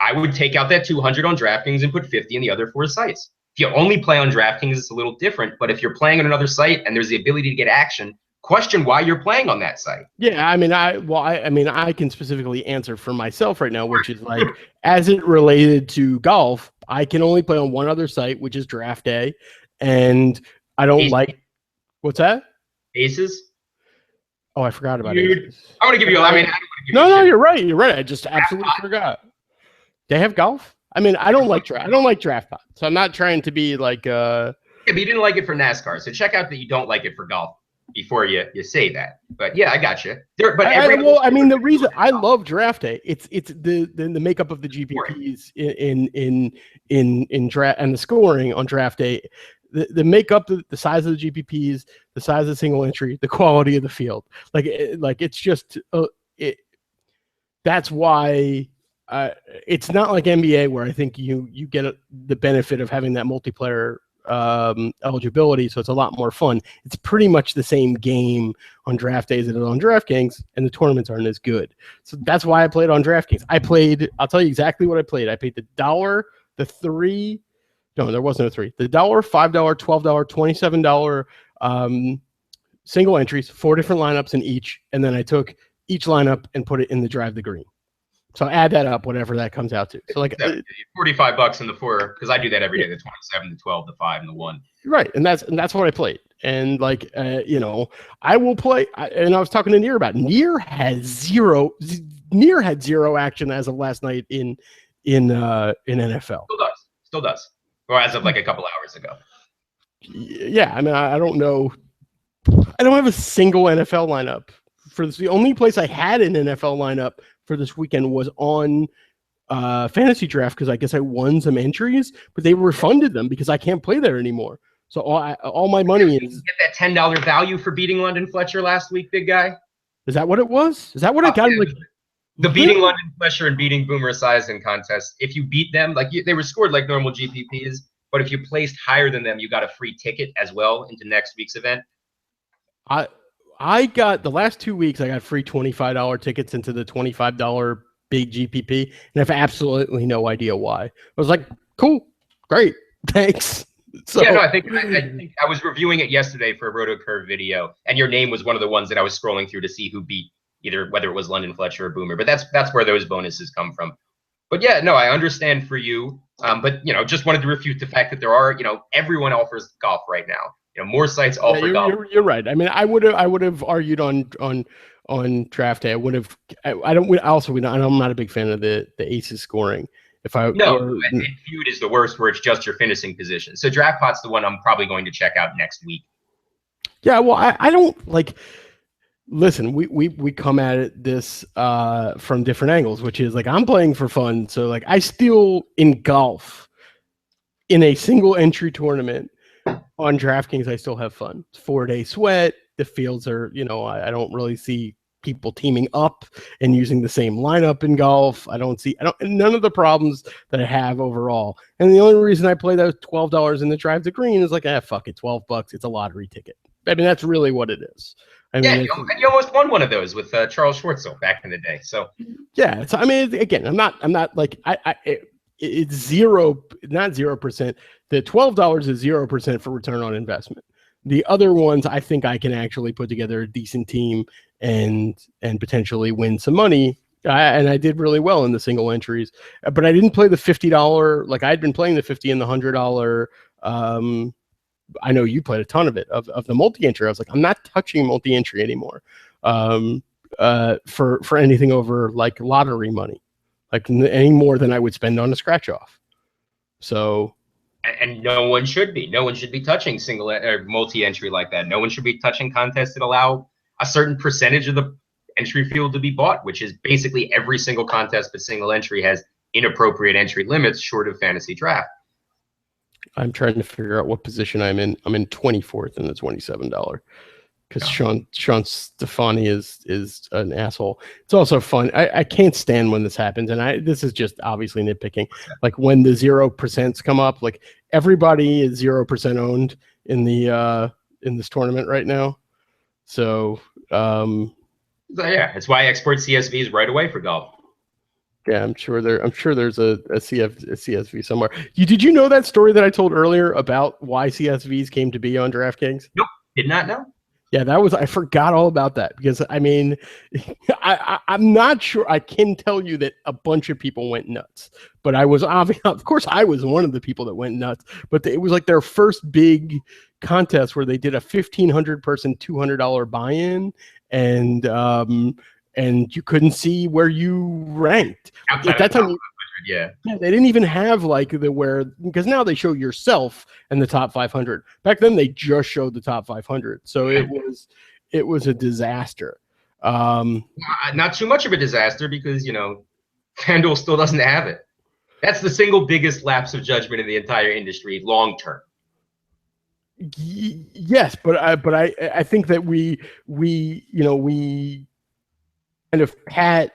I would take out that $200 on DraftKings and put 50 in the other 4 sites. If you only play on DraftKings, it's a little different. But if you're playing on another site and there's the ability to get action, question why you're playing on that site.
Yeah, I can specifically answer for myself right now, which is like, as it related to golf, I can only play on one other site, which is Draft Day, and I don't
Aces.
like. What's that?
Aces.
Oh, I forgot about
Dude,
Aces.
I'm gonna give you.
No, you're right. You're right. I just absolutely forgot. They have golf. I mean, I don't like draft pot, so I'm not trying to be like.
Yeah, but you didn't like it for NASCAR, so check out that you don't like it for golf before you say that. But yeah, I got you.
The reason I love Draft Day, it's the makeup of the GPPs in draft and the scoring on Draft Day, the makeup, the size of the GPPs, the size of the single entry, the quality of the field. It's just that's why. It's not like NBA where I think you get the benefit of having that multiplayer eligibility, so it's a lot more fun. It's pretty much the same game on draft days as it is on DraftKings, and the tournaments aren't as good. So that's why I played on DraftKings. I'll tell you exactly what I played. I paid the $1, the $3. No, there wasn't a $3. The $1, $5, $12, $27 single entries, 4 different lineups in each, and then I took each lineup and put it in the drive the green. So add that up, whatever that comes out to. So like
$45 in the 4, because I do that every day. The 27, the 12, the 5, and the 1.
Right, and that's what I played. And I will play. And I was talking to Near about it. Near had zero action as of last night in NFL.
Still does. Or as of like a couple hours ago.
Yeah, I mean, I don't know. I don't have a single NFL lineup. The only place I had an NFL lineup for this weekend was on fantasy draft because I guess I won some entries, but they refunded them because I can't play there anymore. So all my money is.
Get that $10 value for beating London Fletcher last week, big guy.
Is that what it was? Is that what I got?
Yeah.
Like
the beating London Fletcher and beating Boomer Esiason contest. If you beat them, like they were scored like normal GPPs, but if you placed higher than them, you got a free ticket as well into next week's event.
I got the last 2 weeks. I got free $25 tickets into the $25 big GPP, and I have absolutely no idea why. I was like, cool, great, thanks. So,
yeah, no, I think I was reviewing it yesterday for a Roto Curve video, and your name was one of the ones that I was scrolling through to see who beat either, whether it was London Fletcher or Boomer. But that's where those bonuses come from. But yeah, no, I understand for you. But just wanted to refute the fact that there are, everyone offers golf right now. More sites offer golf.
You're right. I mean, I would have argued on draft day. I would have. I'm not a big fan of the aces scoring.
Feud is the worst where it's just your finishing position. So DraftPot's the one I'm probably going to check out next week.
Yeah, well, I don't like. Listen, we come at this from different angles, which is like I'm playing for fun. So like I still in golf in a single entry tournament on DraftKings, I still have fun. It's 4-day sweat. The fields are, I don't really see people teaming up and using the same lineup in golf. None of the problems that I have overall. And the only reason I play those $12 in the drive to green is like, fuck it, $12. It's a lottery ticket. I mean, that's really what it is. I mean,
you almost won one of those with Charles Schwartzel back in the day. So
yeah, I mean, again, I'm not like it's zero, not 0%. The $12 is 0% for return on investment. The other ones, I think I can actually put together a decent team and potentially win some money. And I did really well in the single entries, but I didn't play the $50. Like I'd been playing the $50 and the $100. I know you played a ton of it of the multi-entry. I was like, I'm not touching multi-entry anymore for anything over like lottery money, like any more than I would spend on a scratch off. So.
And no one should be. No one should be touching single or multi-entry like that. No one should be touching contests that allow a certain percentage of the entry field to be bought, which is basically every single contest but single entry has inappropriate entry limits short of fantasy draft. I'm
trying to figure out what position I'm in. I'm in 24th in the $27 because Sean Stefani is an asshole. It's also fun. I can't stand when this happens, and this is just obviously nitpicking. Like when the 0% come up, like everybody is 0% owned in this tournament right now. So
yeah, that's why I export CSVs right away for golf.
Yeah, I'm sure there's a CSV somewhere. Did you know that story that I told earlier about why CSVs came to be on DraftKings?
Nope, did not know.
Yeah, I forgot all about that because I mean, I'm not sure. I can tell you that a bunch of people went nuts, but of course, I was one of the people that went nuts. But it was like their first big contest where they did a 1,500 person $200 buy-in, and you couldn't see where you ranked. At that time,
yeah,
they didn't even have like because now they show yourself and the top 500. Back then, they just showed the top 500. So it was a disaster.
Not too much of a disaster because FanDuel still doesn't have it. That's the single biggest lapse of judgment in the entire industry, long term.
Yes, but I think that we kind of pat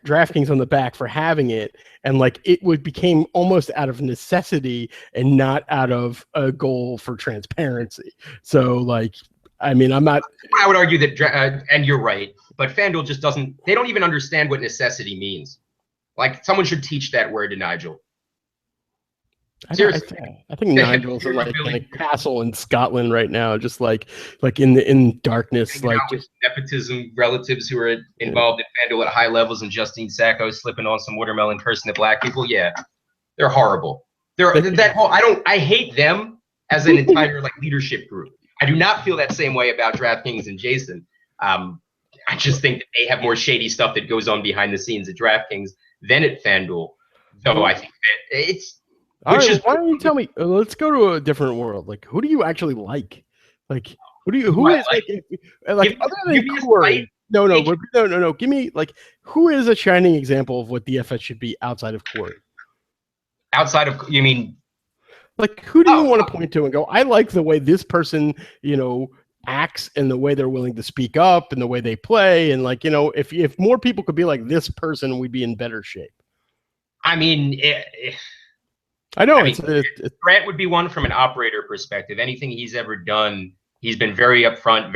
DraftKings on the back for having it, and like became almost out of necessity and not out of a goal for transparency. So like, I mean, I
would argue that, and you're right, but FanDuel just they don't even understand what necessity means. Like someone should teach that word to Nigel.
I think Nigel's like in a castle in Scotland right now, just like in darkness, like
with nepotism relatives who are involved in FanDuel at high levels, and Justine Sacco slipping on some watermelon, cursing at black people. Yeah, they're horrible. I hate them as an entire like leadership group. I do not feel that same way about DraftKings and Jason. I just think that they have more shady stuff that goes on behind the scenes at DraftKings than at FanDuel. So I think that it's.
All right, why don't you tell me? Let's go to a different world. Like, who do you actually like? Like, who is like other than Corey? No. Give me like who is a shining example of what DFS should be outside of Corey?
Outside of, you mean?
Like, who do you
Oh,
want to point to and go, I like the way this person, acts and the way they're willing to speak up and the way they play. And like, if more people could be like this person, we'd be in better shape.
I mean,
I know
Grant would be one from an operator perspective. Anything he's ever done, he's been very upfront,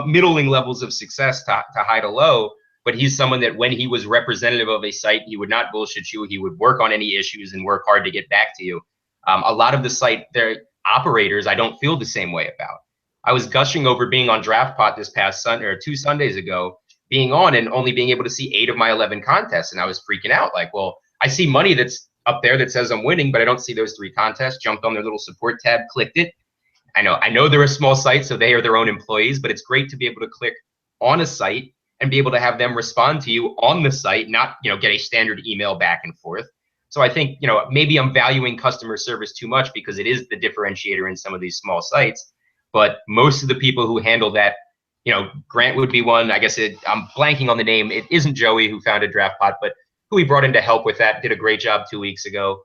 middling levels of success to high to low. But he's someone that when he was representative of a site, he would not bullshit you. He would work on any issues and work hard to get back to you. A lot of the site, their operators, I don't feel the same way about. I was gushing over being on DraftPot this past Sunday or 2 Sundays ago, being on and only being able to see 8 of my 11 contests. And I was freaking out like, well, I see money that's up there that says I'm winning, but I don't see those 3 contests. Jumped on their little support tab, clicked it. I know they're a small site, so they are their own employees, but it's great to be able to click on a site and be able to have them respond to you on the site, not, get a standard email back and forth. So I think, maybe I'm valuing customer service too much because it is the differentiator in some of these small sites. But most of the people who handle that, Grant would be one. I guess I'm blanking on the name. It isn't Joey who founded DraftPot, but who we brought in to help with that, did a great job 2 weeks ago.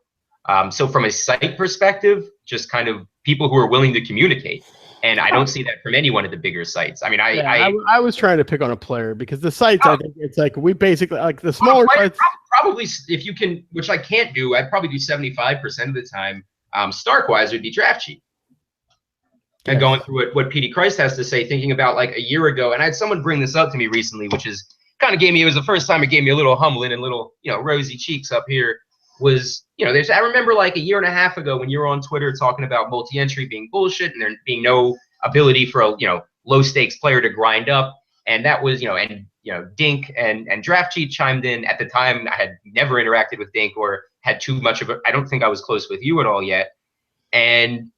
So from a site perspective, just kind of people who are willing to communicate. And I don't see that from anyone at the bigger sites. I mean,
I was trying to pick on a player because the sites, I think it's like we basically like the smaller sites.
Probably, if you can, which I can't do, I'd probably do 75% of the time. Starkwise would be draft cheap. And going through what Petey Christ has to say, thinking about like a year ago, and I had someone bring this up to me recently, which is kind of it was the first time it gave me a little humbling and little, rosy cheeks up here. Was, I remember like a year and a half ago when you were on Twitter talking about multi-entry being bullshit and there being no ability for a, low stakes player to grind up. And that was, Dink and Draft Cheat chimed in at the time. I had never interacted with Dink or had too much of it. I don't think I was close with you at all yet. And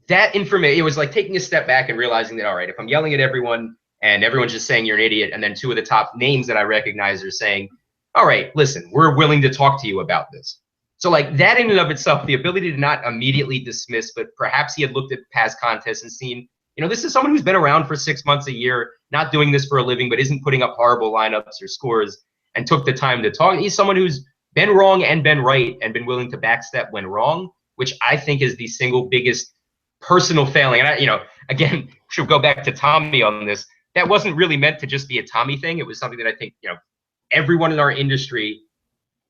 that information, it was like taking a step back and realizing that, all right, if I'm yelling at everyone and everyone's just saying you're an idiot, and then 2 of the top names that I recognize are saying, all right, listen, we're willing to talk to you about this. So like that in and of itself, the ability to not immediately dismiss, but perhaps he had looked at past contests and seen, this is someone who's been around for 6 months, a year, not doing this for a living, but isn't putting up horrible lineups or scores, and took the time to talk. He's someone who's been wrong and been right and been willing to backstep when wrong, which I think is the single biggest personal failing. And I, again, should go back to Tommy on this. That wasn't really meant to just be a Tommy thing. It was something that I think, everyone in our industry,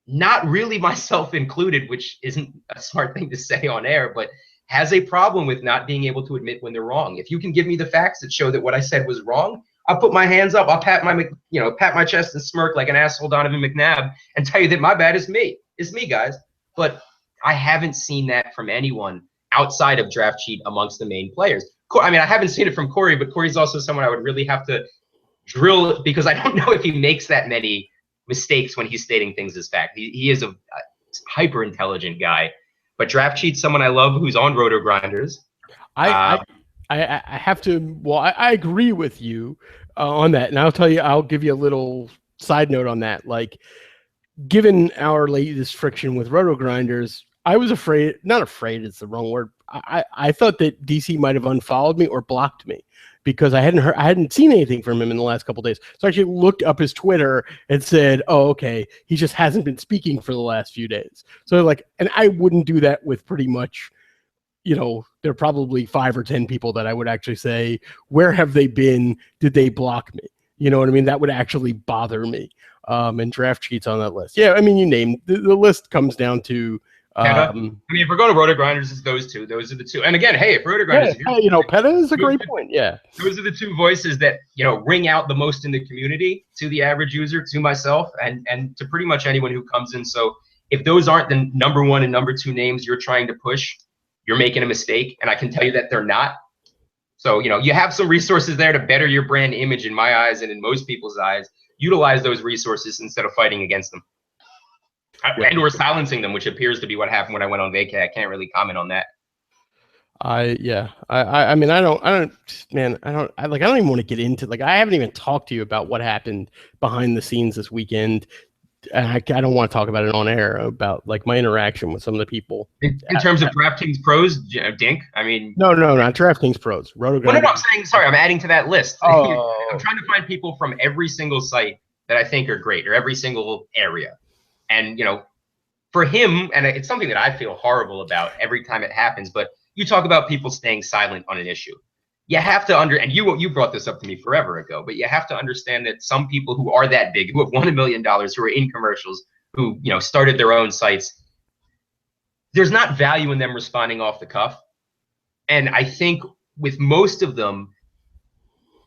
not really myself included, which isn't a smart thing to say on air, but has a problem with not being able to admit when they're wrong. If you can give me the facts that show that what I said was wrong, I'll put my hands up, I'll pat my chest and smirk like an asshole Donovan McNabb and tell you that my bad is me. It's me, guys. But I haven't seen that from anyone outside of Draft Cheat amongst the main players. I mean, I haven't seen it from Corey, but Corey's also someone I would really have to drill because I don't know if he makes that many mistakes when he's stating things as fact. He is a hyper intelligent guy, but Draft Cheat's someone I love who's on Roto Grinders.
I have to. Well, I agree with you on that, and I'll give you a little side note on that. Like, given our latest friction with Roto Grinders, I was afraid. Not afraid; it's the wrong word. I thought that DC might have unfollowed me or blocked me, because I hadn't seen anything from him in the last couple of days. So I actually looked up his Twitter and said, oh, okay, he just hasn't been speaking for the last few days. So like, and I wouldn't do that with pretty much, there are probably 5 or 10 people that I would actually say, where have they been? Did they block me? You know what I mean? That would actually bother me. And Draft Cheat's on that list. Yeah, I mean, you named the list comes down to,
I mean, if we're going to Roto Grinders, it's those two. Those are the two. And again, hey, if Roto Grinders,
Peta is a great point. Yeah,
those are the 2 voices that ring out the most in the community to the average user, to myself, and to pretty much anyone who comes in. So if those aren't the number 1 and number 2 names you're trying to push, you're making a mistake, and I can tell you that they're not. So you have some resources there to better your brand image in my eyes and in most people's eyes. Utilize those resources instead of fighting against them. And we're silencing them, which appears to be what happened when I went on vacay. I can't really comment on that.
I mean, I don't even want to get into, like, I haven't even talked to you about what happened behind the scenes this weekend. I don't want to talk about it on air about like my interaction with some of the people.
In terms of DraftKings pros, Dink, I mean,
No, not DraftKings pros.
well, no, I'm saying, sorry, I'm adding to that list.
Oh.
I'm trying to find people from every single site that I think are great, or every single area. And, you know, for him, and it's something that I feel horrible about every time it happens, but you talk about people staying silent on an issue. You have to and you brought this up to me forever ago, but you have to understand that some people who are that big, who have won $1 million, who are in commercials, who, you know, started their own sites, there's not value in them responding off the cuff. And I think with most of them,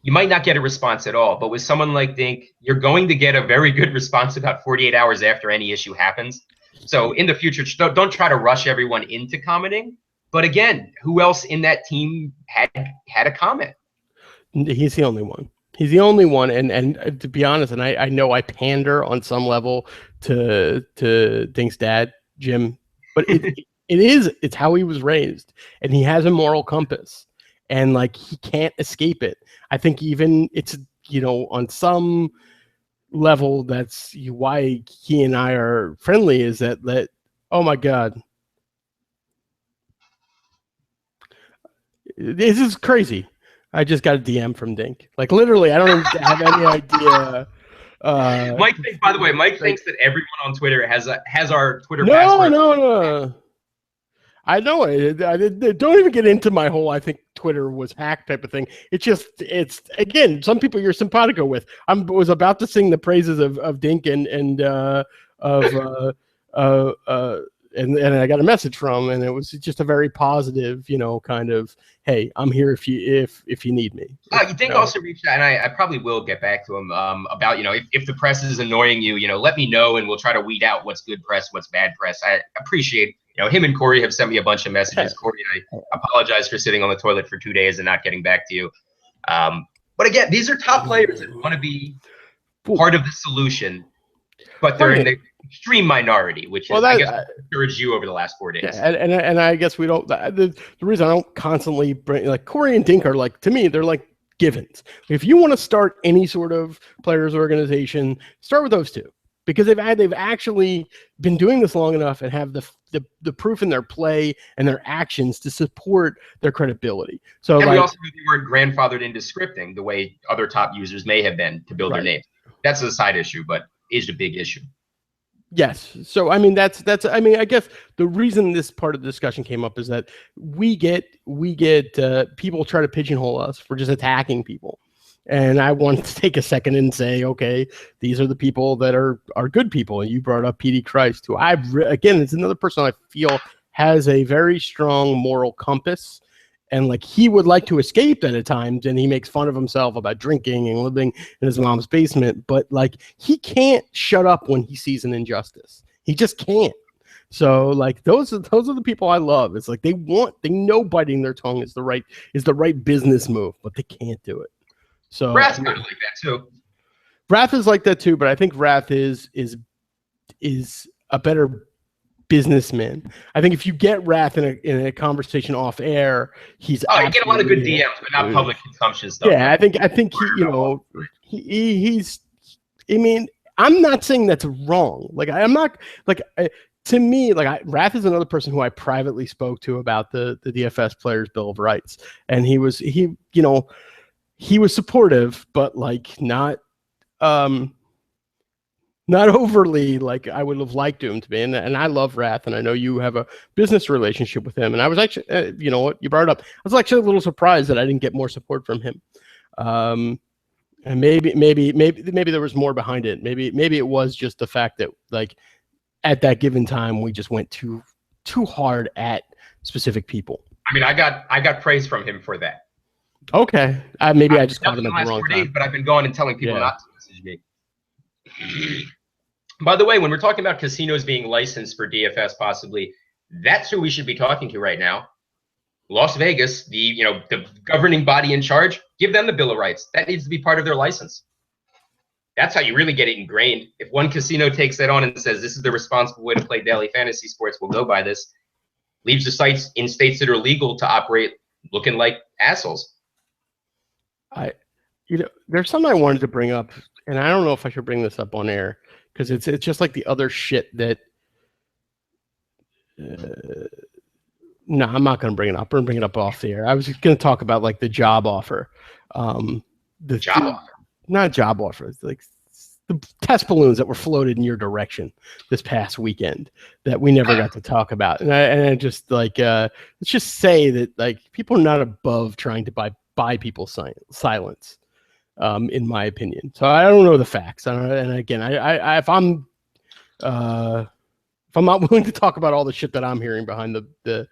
you might not get a response at all. But with someone like Dink, you're going to get a very good response about 48 hours after any issue happens. So in the future, don't try to rush everyone into commenting. But again, who else in that team had a comment?
He's the only one. He's the only one. And to be honest, and I know I pander on some level to Dink's dad, Jim, but it's how he was raised, and he has a moral compass, and like he can't escape it. I think even it's, you know, on some level that's why he and I are friendly, is that oh my God, this is crazy. I just got a DM from Dink. Like literally, I don't even have any idea.
Mike, by the way, Mike thinks that everyone on Twitter has our Twitter password.
No. I know it. I don't even get into my whole I think Twitter was hacked type of thing. It's again, some people you're simpatico with. I was about to sing the praises of Dink and I got a message from, and it was just a very positive, you know, kind of, hey, I'm here if you need me.
Dink also reached out, and I probably will get back to him about, you know, if the press is annoying you, you know, let me know, and we'll try to weed out what's good press, what's bad press. I appreciate, you know, him and Corey have sent me a bunch of messages. Corey, I apologize for sitting on the toilet for 2 days and not getting back to you. But again, these are top players that want to be part of the solution, but they're in the extreme minority, which is, I guess, encouraged you over the last 4 days.
Yeah, and I guess we don't. The reason I don't constantly bring, like, Corey and Dink are, like, to me, they're like givens. If you want to start any sort of players organization, start with those two, because they've actually been doing this long enough and have the proof in their play and their actions to support their credibility. So,
and we also knew they weren't grandfathered into scripting the way other top users may have been to build their names. That's a side issue, but is a big issue.
Yes. So, I mean, that's, I mean, I guess the reason this part of the discussion came up is that we get people try to pigeonhole us for just attacking people. And I want to take a second and say, okay, these are the people that are good people. And you brought up PD Christ, who again, it's another person I feel has a very strong moral compass. And like, he would like to escape that at times, and he makes fun of himself about drinking and living in his mom's basement. But like, he can't shut up when he sees an injustice. He just can't. So like, those are the people I love. It's like they know biting their tongue is the right business move, but they can't do it. So
Wrath's kind of like that too.
Wrath is like that too, but I think Wrath is a better businessman. I think if you get Wrath in a conversation off air, he's
you get a lot of good DMs, but not public consumption stuff.
Yeah, right? I think he, you know, he's. I mean, I'm not saying that's wrong. Like, I'm not like. To me, like, Wrath is another person who I privately spoke to about the DFS Players Bill of Rights, and he was supportive, but like not overly like I would have liked him to be. And I love Wrath, and I know you have a business relationship with him. And I was actually, you know what, you brought it up. I was actually a little surprised that I didn't get more support from him. And maybe there was more behind it. Maybe it was just the fact that, like, at that given time, we just went too hard at specific people.
I mean, I got praise from him for that.
Okay, maybe I just caught him at the wrong time.
But I've been going and telling people not to message me. By the way, when we're talking about casinos being licensed for DFS, possibly, that's who we should be talking to right now. Las Vegas, the governing body in charge, give them the Bill of Rights. That needs to be part of their license. That's how you really get it ingrained. If one casino takes that on and says, this is the responsible way to play daily fantasy sports, we'll go by this, leaves the sites in states that are legal to operate looking like assholes.
There's something I wanted to bring up, and I don't know if I should bring this up on air because it's just like the other shit that. No, I'm not going to bring it up. I'm going to bring it up off the air. I was going to talk about like the job offer, the
Job offer.
not job offers, like the test balloons that were floated in your direction this past weekend that we never got to talk about. And I just like let's just say that like people are not above trying to buy people's silence, in my opinion. So I don't know the facts. And again, if I'm not willing to talk about all the shit that I'm hearing behind the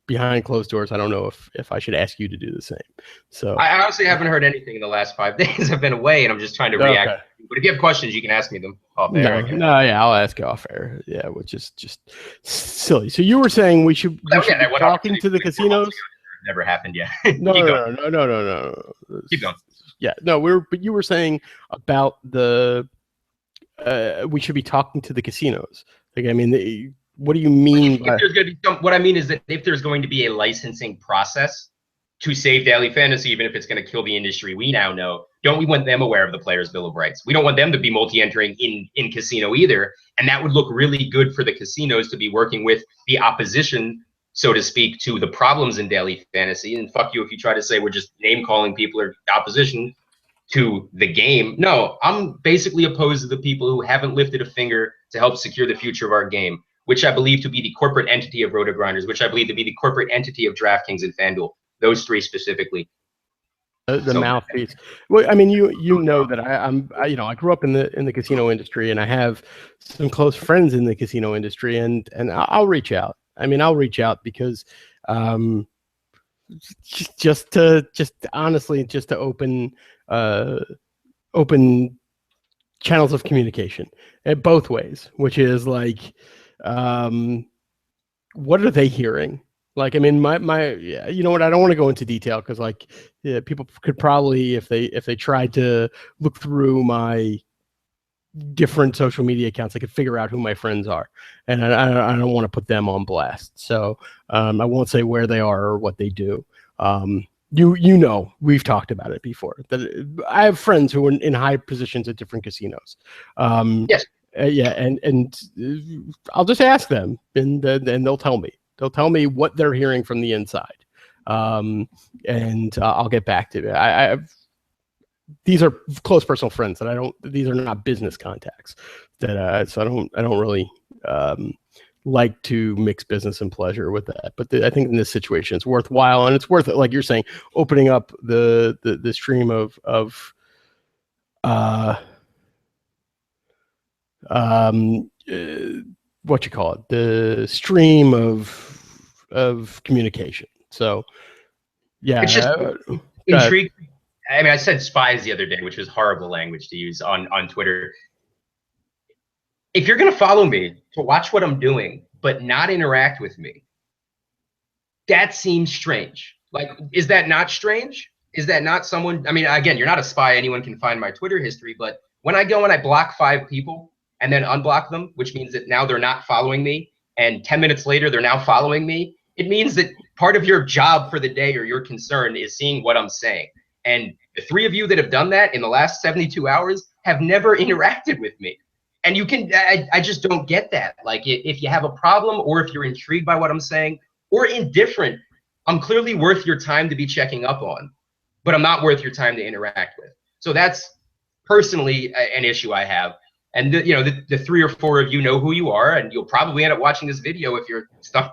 behind closed doors, I don't know if I should ask you to do the same. So
I honestly haven't heard anything in the last 5 days. I've been away, and I'm just trying to react.
Okay.
But if you have questions, you can ask me them off air.
No, yeah, I'll ask you off air. Yeah, which is just silly. So you were saying we should be talking to the casinos?
Never happened yet.
No.
Keep going.
Yeah, no, but you were saying about the we should be talking to the casinos. Like, I mean, what do you mean?
What I mean is that if there's going to be a licensing process to save daily fantasy, even if it's going to kill the industry, we now know, don't we want them aware of the Players' Bill of Rights? We don't want them to be multi-entering in casino either. And that would look really good for the casinos to be working with the opposition, so to speak, to the problems in daily fantasy. And fuck you if you try to say we're just name calling people or opposition to the game. No, I'm basically opposed to the people who haven't lifted a finger to help secure the future of our game, which I believe to be the corporate entity of Roto Grinders, which I believe to be the corporate entity of DraftKings and FanDuel. Those three specifically.
The mouthpiece. Well, I mean, you know that I grew up in the casino industry, and I have some close friends in the casino industry, and I'll reach out. I mean, I'll reach out because just honestly to open channels of communication both ways, which is like, what are they hearing? Like, I mean, yeah, you know what? I don't want to go into detail because, like, yeah, people could probably, if they tried to look through my different social media accounts, they could figure out who my friends are, and I don't want to put them on blast. So I won't say where they are or what they do. You know, we've talked about it before. That I have friends who are in high positions at different casinos.
Yes.
Yeah, and I'll just ask them, and they'll tell me. They'll tell me what they're hearing from the inside, and I'll get back to it. These are close personal friends that I don't. These are not business contacts. That so I don't really like to mix business and pleasure with that. But I think in this situation, it's worthwhile, and it's worth it. Like you're saying, opening up the stream of what you call it, the stream of communication. So yeah,
it's just intriguing. I mean, I said spies the other day, which was horrible language to use on Twitter. If you're going to follow me to watch what I'm doing, but not interact with me, that seems strange. Like, is that not strange? Is that not someone? I mean, again, you're not a spy. Anyone can find my Twitter history. But when I go and I block 5 people and then unblock them, which means that now they're not following me, and 10 minutes later they're now following me, it means that part of your job for the day or your concern is seeing what I'm saying. And the 3 of you that have done that in the last 72 hours have never interacted with me. And you can, I just don't get that. Like, if you have a problem, or if you're intrigued by what I'm saying, or indifferent, I'm clearly worth your time to be checking up on, but I'm not worth your time to interact with. So that's personally an issue I have. And the 3 or 4 of you know who you are, and you'll probably end up watching this video if you're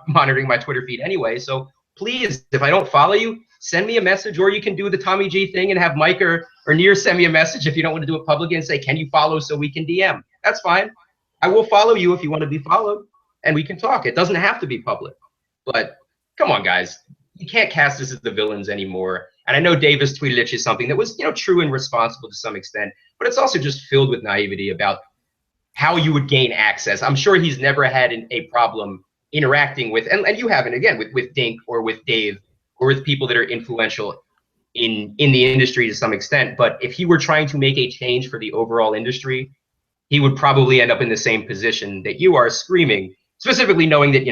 monitoring my Twitter feed anyway. So please, if I don't follow you, send me a message, or you can do the Tommy G thing and have Mike or Nir send me a message if you don't want to do it publicly and say, can you follow so we can DM? That's fine. I will follow you if you want to be followed, and we can talk. It doesn't have to be public. But come on, guys. You can't cast us as the villains anymore. And I know Davis tweeted at you something that was, true and responsible to some extent, but it's also just filled with naivety about how you would gain access. I'm sure he's never had a problem interacting with, and you haven't, again, with Dink or with Dave or with people that are influential in the industry to some extent. But if he were trying to make a change for the overall industry, he would probably end up in the same position that you are, screaming, specifically knowing that,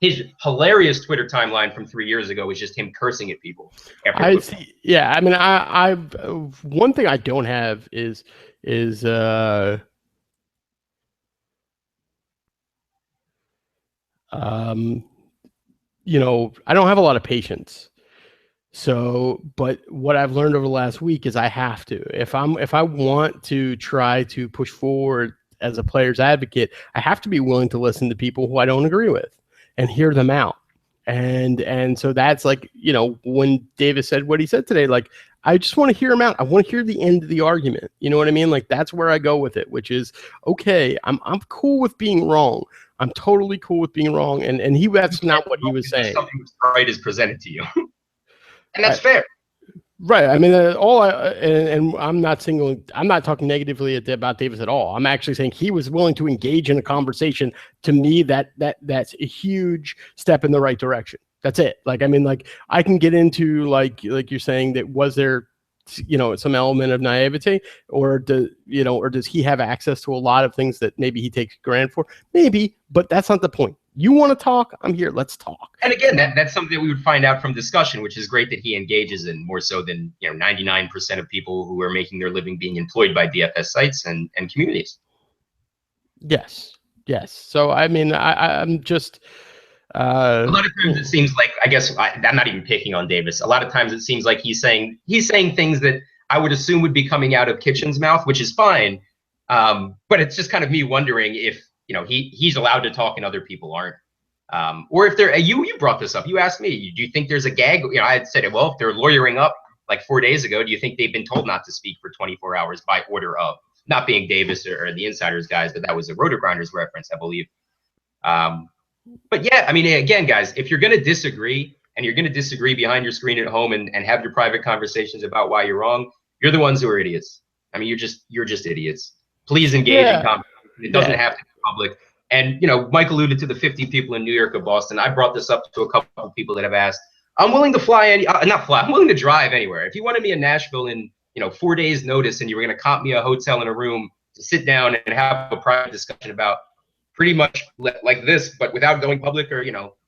his hilarious Twitter timeline from 3 years ago was just him cursing at people.
I see. Yeah, I mean, I one thing I don't have is you know, I don't have a lot of patience. So, but what I've learned over the last week is I have to. If I want to try to push forward as a player's advocate, I have to be willing to listen to people who I don't agree with and hear them out. And so that's like, you know, when Davis said what he said today, like, I just want to hear him out. I want to hear the end of the argument. You know what I mean? Like, that's where I go with it, which is, okay, I'm cool with being wrong. I'm totally cool with being wrong. And that's not what he was saying.
Something that's right is presented to you. And that's fair.
Right. I mean, and I'm not talking negatively about Davis at all. I'm actually saying he was willing to engage in a conversation. To me, that's a huge step in the right direction. That's it. Like, I mean, like, I can get into like you're saying, that was there, you know, some element of naivety, or does he have access to a lot of things that maybe he takes granted for? Maybe, but that's not the point. You want to talk? I'm here. Let's talk.
And again, that's something that we would find out from discussion, which is great that he engages in, more so than 99% of people who are making their living being employed by DFS sites and communities.
Yes. So I mean, I'm just.
A lot of times it seems like, I guess I'm not even picking on Davis. A lot of times it seems like he's saying things that I would assume would be coming out of Kitchen's mouth, which is fine. But it's just kind of me wondering if he's allowed to talk and other people aren't. Or if they're, you brought this up. You asked me, do you think there's a gag? I had said, well, if they're lawyering up like 4 days ago, do you think they've been told not to speak for 24 hours by order of, not being Davis or the Insiders guys, but that was a Roto-Grinders reference, I believe. But yeah, I mean, again, guys, if you're going to disagree, and you're going to disagree behind your screen at home and have your private conversations about why you're wrong, you're the ones who are idiots. I mean, you're just idiots. Please engage in conversation. It doesn't have to be public. And, Mike alluded to the 50 people in New York or Boston. I brought this up to a couple of people that have asked. I'm willing to I'm willing to drive anywhere. If you wanted me in Nashville in, 4 days notice, and you were going to comp me a hotel and a room to sit down and have a private discussion about pretty much like this, but without going public, or,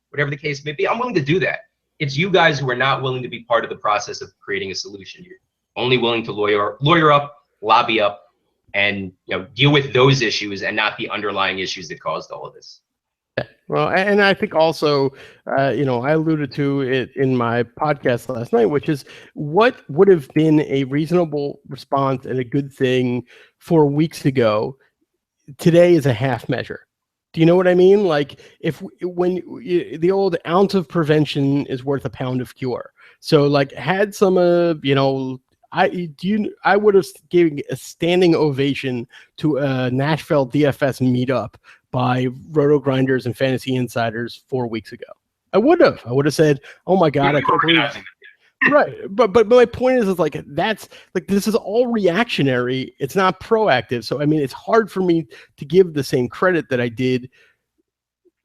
whatever the case may be, I'm willing to do that. It's you guys who are not willing to be part of the process of creating a solution. You're only willing to lawyer up, lobby up, and deal with those issues and not the underlying issues that caused all of this.
Well, and I think also, I alluded to it in my podcast last night, which is what would have been a reasonable response and a good thing 4 weeks ago, today is a half measure. Do you know what I mean? Like, when the old ounce of prevention is worth a pound of cure. So like, had some I would have given a standing ovation to a Nashville DFS meetup by Roto-Grinders and Fantasy Insiders 4 weeks ago. I would have said, "Oh my God, I can't believe it." Right, but my point is like, that's like, this is all reactionary. It's not proactive. So I mean, it's hard for me to give the same credit that I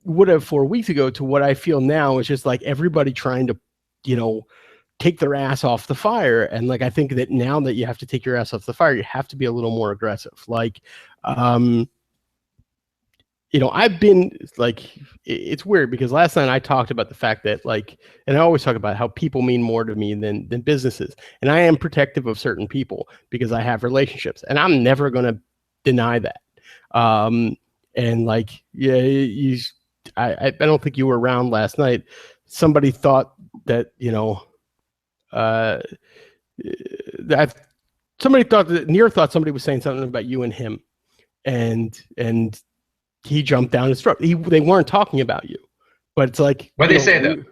would have 4 weeks ago to what I feel now is just like everybody trying to, take their ass off the fire. And like, I think that now that you have to take your ass off the fire, you have to be a little more aggressive. Like, I've been like, it's weird because last night I talked about the fact that like, and I always talk about how people mean more to me than businesses. And I am protective of certain people because I have relationships, and I'm never going to deny that. And like, yeah, I don't think you were around last night. Somebody thought that, Near thought somebody was saying something about you and him, and he jumped down his throat. They weren't talking about you, but it's like,
what they say though?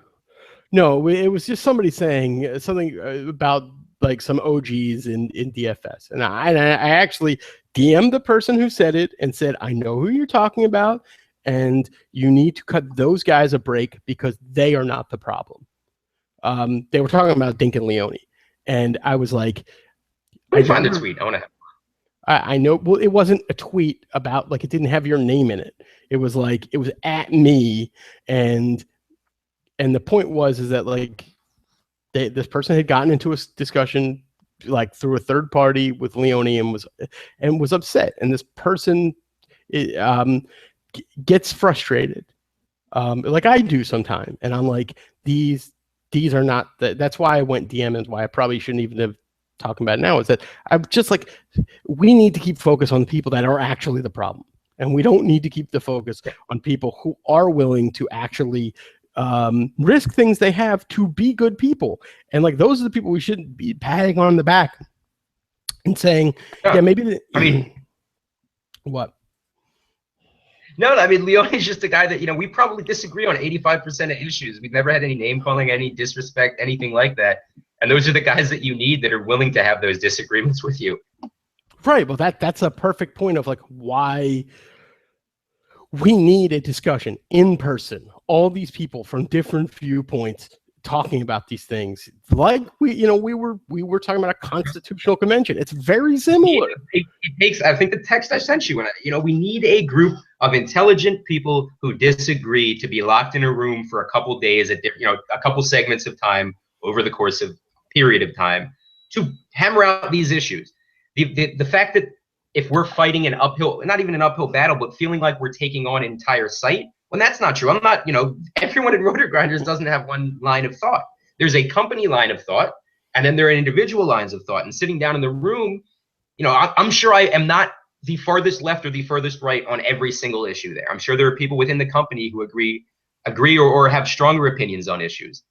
No, it was just somebody saying something about like some OGs in DFS, and I actually DM'd the person who said it and said, I know who you're talking about, and you need to cut those guys a break because they are not the problem. They were talking about Dink and Leone, and I was like,
I find the tweet. I want to have.
I know. Well, it wasn't a tweet about, like, it didn't have your name in it. It was like, it was at me, and the point is that like this person had gotten into a discussion like through a third party with Leone and was upset, and this person gets frustrated like I do sometimes, and I'm like, these are not that's why I went DM, and why I probably shouldn't even have talking about it now, is that I'm just like, we need to keep focus on the people that are actually the problem, and we don't need to keep the focus on people who are willing to actually risk things they have to be good people. And like, those are the people we shouldn't be patting on the back and saying, yeah, maybe
I mean,
what?
No, I mean, Leon is just a guy that, you know, we probably disagree on 85% of issues. We've never had any name calling, any disrespect, anything like that. And those are the guys that you need, that are willing to have those disagreements with you.
Right. Well, that's a perfect point of like why we need a discussion in person. All these people from different viewpoints talking about these things, like we were talking about a constitutional convention. It's very similar.
It takes, I think, the text I sent you, and we need a group of intelligent people who disagree to be locked in a room for a couple days at a couple segments of time over the course of period of time to hammer out these issues. The fact that if we're fighting an uphill, not even an uphill battle, but feeling like we're taking on an entire site, when that's not true. I'm not, everyone in Rotor Grinders doesn't have one line of thought. There's a company line of thought, and then there are individual lines of thought. And sitting down in the room, I'm sure I am not the farthest left or the furthest right on every single issue there. I'm sure there are people within the company who agree or have stronger opinions on issues.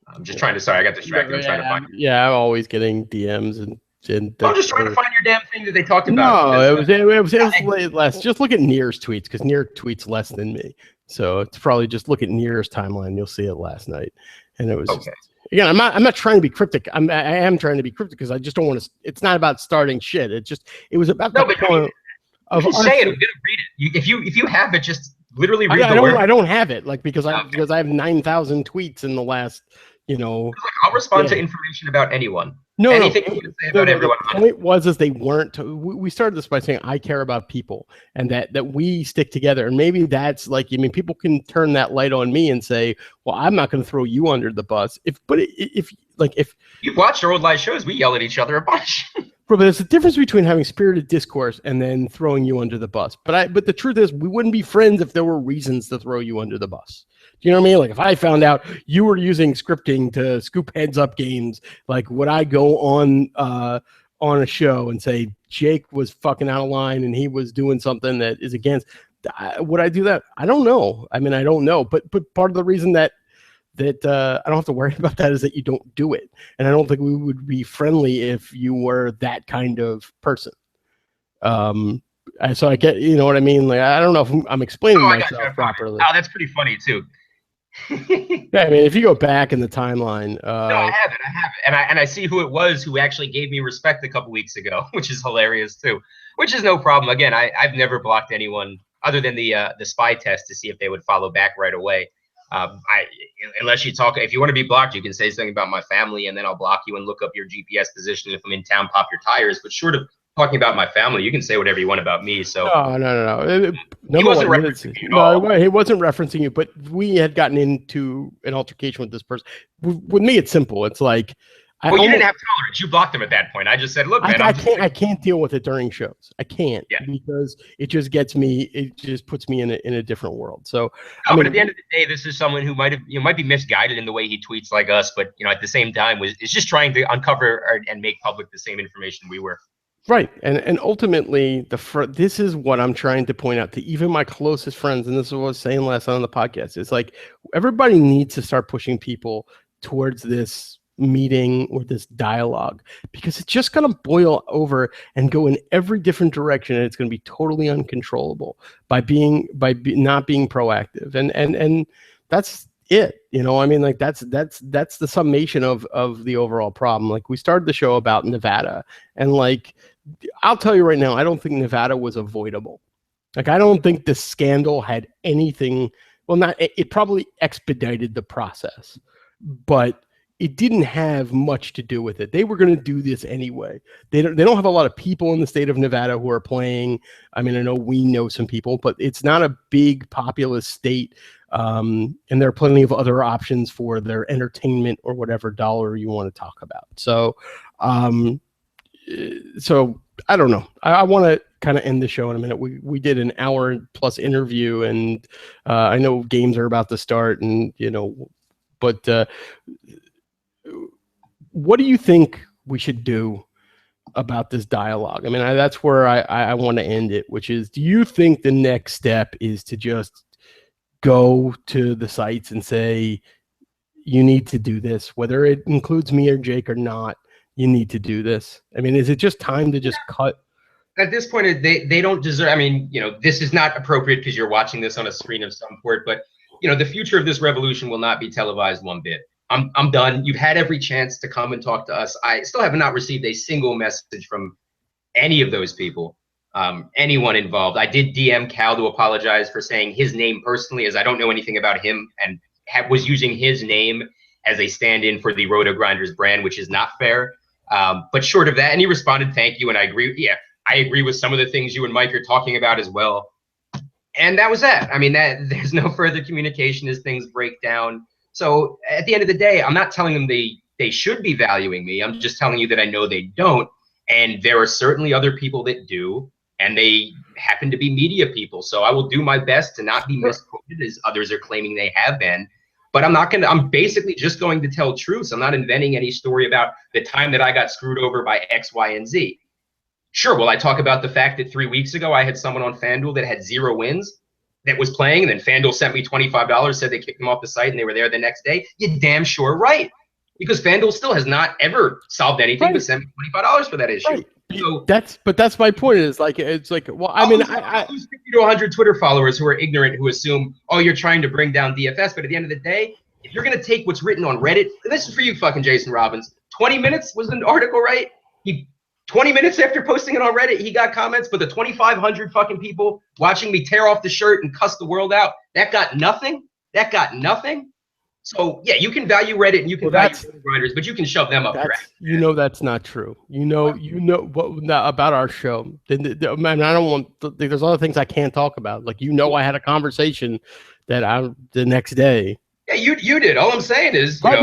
I'm just trying to, sorry, I got distracted. I'm trying to find.
Yeah, I'm always getting DMs and
I'm just trying to find your damn thing that they talked about.
No, it was less. Just look at Nier's tweets, because Nier tweets less than me. So it's probably just look at Nier's timeline. You'll see it last night, and it was okay. Again, I'm not trying to be cryptic. I am trying to be cryptic because I just don't want to. It's not about starting shit. It was about the point of
say it. I'm gonna read it. If you have it, just literally read the word.
I don't have it, like, because I have 9,000 tweets in the last.
I'll respond to information about anyone.
No,
anything you can say about everyone.
The point was they weren't. We started this by saying I care about people, and that we stick together. And maybe that's like, people can turn that light on me and say, well, I'm not going to throw you under the bus. If
you've watched our old live shows, we yell at each other a bunch.
But there's a difference between having spirited discourse and then throwing you under the bus. But the truth is, we wouldn't be friends if there were reasons to throw you under the bus. Do you know what I mean? Like, if I found out you were using scripting to scoop heads up games, like, would I go on a show and say Jake was fucking out of line and he was doing something that is against? Would I do that? I don't know. I mean, I don't know. But part of the reason that I don't have to worry about that is that you don't do it. And I don't think we would be friendly if you were that kind of person. So I get, you know what I mean? Like, I don't know if I'm explaining myself properly.
Oh, that's pretty funny too.
Yeah, I mean, if you go back in the timeline,
no, I have it, and I see who it was who actually gave me respect a couple weeks ago, which is hilarious too. Which is no problem. Again, I've never blocked anyone other than the spy test to see if they would follow back right away. Unless you talk, if you want to be blocked, you can say something about my family, and then I'll block you and look up your GPS position. If I'm in town, pop your tires. But short of talking about my family, you can say whatever you want about me. So
no.
He wasn't referencing you.
No, he wasn't referencing you. But we had gotten into an altercation with this person. With me, it's simple. It's like,
you didn't have tolerance. You blocked him at that point. I just said, look, man,
I can't deal with it during shows. I can't, because it just gets me. It just puts me in a different world. So,
but at the end of the day, this is someone who might be misguided in the way he tweets like us, but at the same time is just trying to uncover and make public the same information we were.
Right, and ultimately, this is what I'm trying to point out to even my closest friends, and this is what I was saying last night on the podcast. It's like, everybody needs to start pushing people towards this meeting or this dialogue, because it's just going to boil over and go in every different direction, and it's going to be totally uncontrollable by not being proactive, and that's it. I mean, like, that's the summation of the overall problem. Like, we started the show about Nevada, and like, I'll tell you right now, I don't think Nevada was avoidable. Like, I don't think the scandal had anything. Well, it probably expedited the process, but it didn't have much to do with it. They were going to do this anyway. They don't have a lot of people in the state of Nevada who are playing. I mean, I know we know some people, but it's not a big populous state. And there are plenty of other options for their entertainment or whatever dollar you want to talk about. So I don't know. I want to kind of end the show in a minute. We did an hour plus interview, and I know games are about to start, and but what do you think we should do about this dialogue? I mean, that's where I want to end it, which is, do you think the next step is to just go to the sites and say, you need to do this, whether it includes me or Jake or not, you need to do this? I mean, is it just time to just cut?
At this point, they don't deserve. I mean, this is not appropriate because you're watching this on a screen of some sort, but the future of this revolution will not be televised one bit. I'm done. You've had every chance to come and talk to us. I still have not received a single message from any of those people, anyone involved. I did DM Cal to apologize for saying his name personally, as I don't know anything about him, and was using his name as a stand-in for the Roto Grinders brand, which is not fair. But short of that, and he responded, "Thank you," and I agree. Yeah, I agree with some of the things you and Mike are talking about as well. And that was that. I mean, there's no further communication as things break down. So at the end of the day, I'm not telling them they should be valuing me. I'm just telling you that I know they don't. And there are certainly other people that do, and they happen to be media people. So I will do my best to not be misquoted as others are claiming they have been. But I'm basically just going to tell truths. I'm not inventing any story about the time that I got screwed over by X, Y, and Z. Sure, will I talk about the fact that 3 weeks ago I had someone on FanDuel that had 0 wins that was playing, and then FanDuel sent me $25, said they kicked them off the site, and they were there the next day? You're damn sure right. Because FanDuel still has not ever solved anything but sent me $25 for that issue.
Right.
So
that's my point. It's like, well, I mean, I
lose 50 to 100 Twitter followers who are ignorant, who assume, oh, you're trying to bring down DFS. But at the end of the day, if you're going to take what's written on Reddit, and this is for you, fucking Jason Robbins, 20 minutes was an article, right? 20 minutes after posting it on Reddit, he got comments, but the 2,500 fucking people watching me tear off the shirt and cuss the world out, that got nothing. That got nothing. So yeah, you can value Reddit and you can value grinders, but you can shove them up your ass.
That's not true. You know what about our show. Man, I don't want. There's other things I can't talk about. Like, I had a conversation that the next day.
Yeah, you did. All I'm saying is,
no. But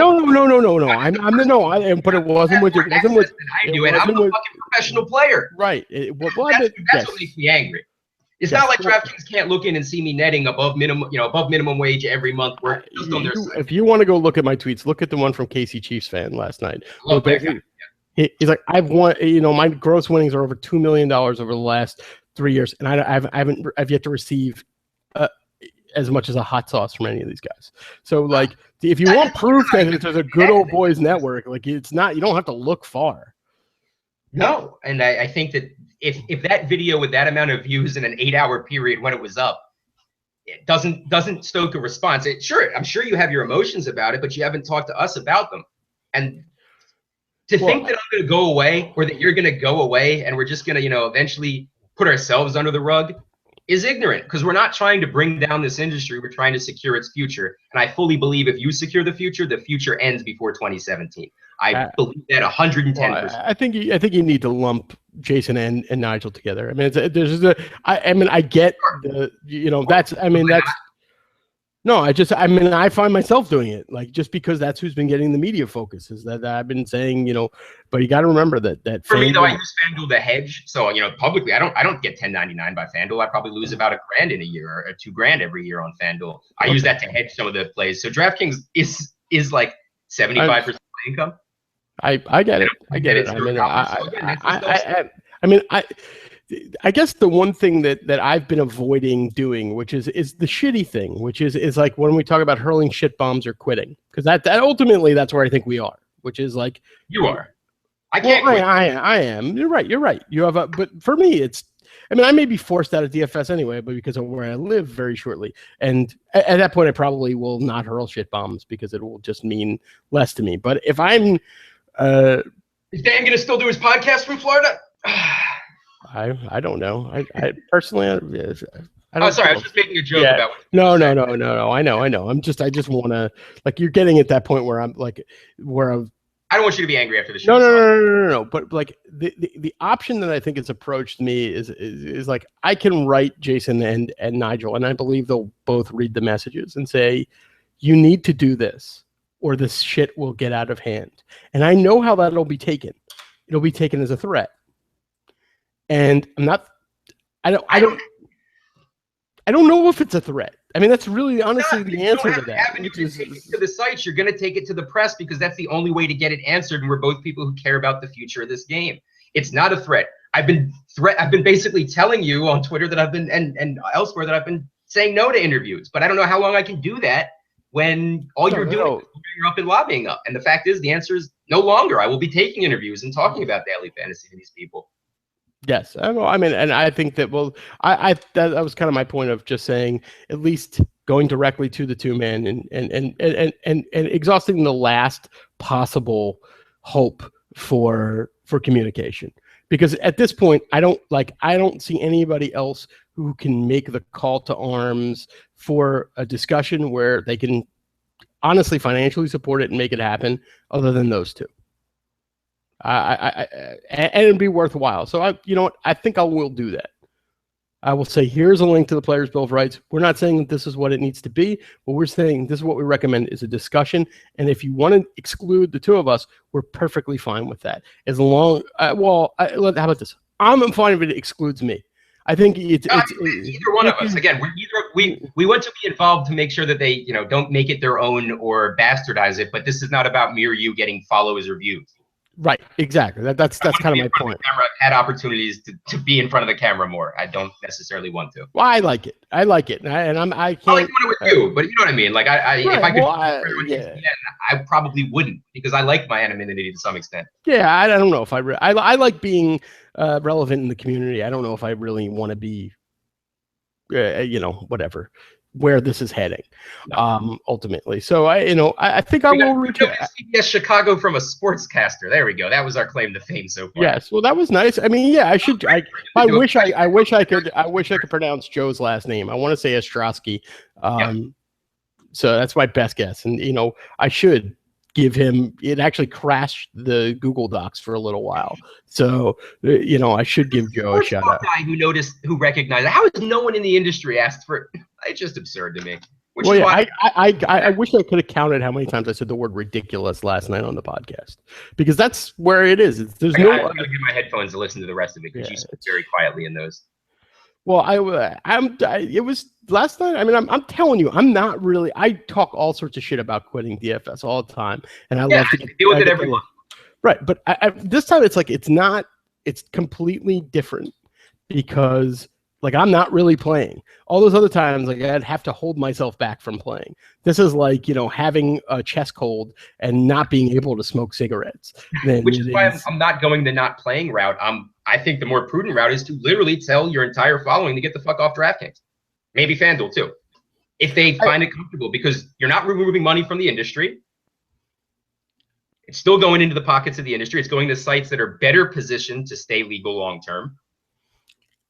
it wasn't with. It wasn't with.
I do, and I'm a fucking professional player.
Right.
That's what makes me angry. It's not like DraftKings can't look in and see me netting above minimum wage every month.
If you want to go look at my tweets, look at the one from Casey Chiefs fan last night. He's like, I've won. My gross winnings are over $2 million over the last 3 years, and I've yet to receive as much as a hot sauce from any of these guys. So, like, if you want proof that there's a good old boys network, like, it's not. You don't have to look far.
No, and I think that if that video with that amount of views in an 8-hour period when it was up, it doesn't stoke a response. Sure, I'm sure you have your emotions about it, but you haven't talked to us about them. And think that I'm going to go away, or that you're going to go away, and we're just going to eventually put ourselves under the rug, is ignorant, because we're not trying to bring down this industry. We're trying to secure its future. And I fully believe if you secure the future ends before 2017. I believe that 110%.
I think you need to lump Jason and Nigel together. I mean, I get that's. No, I find myself doing it, like, just because that's who's been getting the media focus, is that I've been saying, but you got to remember that
for me though, I use FanDuel to hedge. So, publicly, I don't get 1099 by FanDuel. I probably lose about $1,000 in a year, or $2,000 every year on FanDuel. I use that to hedge some of the plays. So DraftKings is like 75% income.
I get it. I get it. I guess the one thing that I've been avoiding doing, which is the shitty thing, which is like when we talk about hurling shit bombs or quitting, because that ultimately that's where I think we are, which is like
you are. I can't.
Well, I am. You're right. You have but for me, I may be forced out of DFS anyway, but because of where I live very shortly, and at that point, I probably will not hurl shit bombs because it will just mean less to me. But if I'm
is Dan going to still do his podcast from Florida?
I don't know. I personally, I don't.
Sorry, I was just making a joke about.
No. I know. I just want to, like, you're getting at that point where I'm like,
I don't want you to be angry after the show.
No. But like the option that I think is approached me is like, I can write Jason and Nigel, and I believe they'll both read the messages and say, you need to do this, or this shit will get out of hand. And I know how that'll be taken. It'll be taken as a threat. And I'm not I don't know if it's a threat. I mean, that's really honestly the answer to that.
Take it to the sites. You're going to take it to the press because that's the only way to get it answered. And we're both people who care about the future of this game. It's not a threat. I've been basically telling you on Twitter that I've been and elsewhere that I've been saying no to interviews. But I don't know how long I can do that when all you're doing is you're up and lobbying up. And the fact is, the answer is no longer. I will be taking interviews and talking about daily fantasy to these people.
Yes, I mean, and I think that that was kind of my point of just saying at least going directly to the two men and exhausting the last possible hope for communication, because at this point I don't see anybody else who can make the call to arms for a discussion where they can honestly financially support it and make it happen other than those two. And it'd be worthwhile. So you know what? I think I will do that. I will say, here's a link to the Players' Bill of Rights. We're not saying that this is what it needs to be, but we're saying this is what we recommend is a discussion. And if you want to exclude the two of us, we're perfectly fine with that. As long, how about this? I'm fine if it excludes me. I think it's
either one of us. Again, we want to be involved to make sure that they don't make it their own or bastardize it. But this is not about me or you getting followers or views.
Right, exactly. That's kind of my point.
I've had opportunities to be in front of the camera more. I don't necessarily want to.
Well, I like it, and I can't.
I like doing it with you, but you know what I mean. Like if I could, I probably wouldn't, because I like my anonymity to some extent.
Yeah, I don't know if I like being relevant in the community. I don't know if I really want to be, whatever, where this is heading, ultimately. So I think I will reach
CBS Chicago from a sportscaster. There we go. That was our claim to fame so far.
Yes, well, that was nice. I mean, yeah, I wish I could pronounce Joe's last name. I want to say Ostrowski. So that's my best guess, and I should give him. It actually crashed the Google Docs for a little while, so I should give Joe a shout out.
Guy who recognized it. How has no one in the industry asked for it? It's just absurd to me.
I wish I could have counted how many times I said the word ridiculous last night on the podcast, because that's where it is.
I gotta get my headphones to listen to the rest of it, because you speak very quietly in those.
Well, it was last night. I mean, I'm telling you, I'm not really. I talk all sorts of shit about quitting DFS all the time, and I love to
deal with it every month.
Right, but this time it's not. It's completely different, because I'm not really playing. All those other times, I'd have to hold myself back from playing. This is having a chest cold and not being able to smoke cigarettes.
Which is why I'm not going the not playing route. I think the more prudent route is to literally tell your entire following to get the fuck off DraftKings. Maybe FanDuel too, if they find it comfortable, because you're not removing money from the industry. It's still going into the pockets of the industry. It's going to sites that are better positioned to stay legal long term.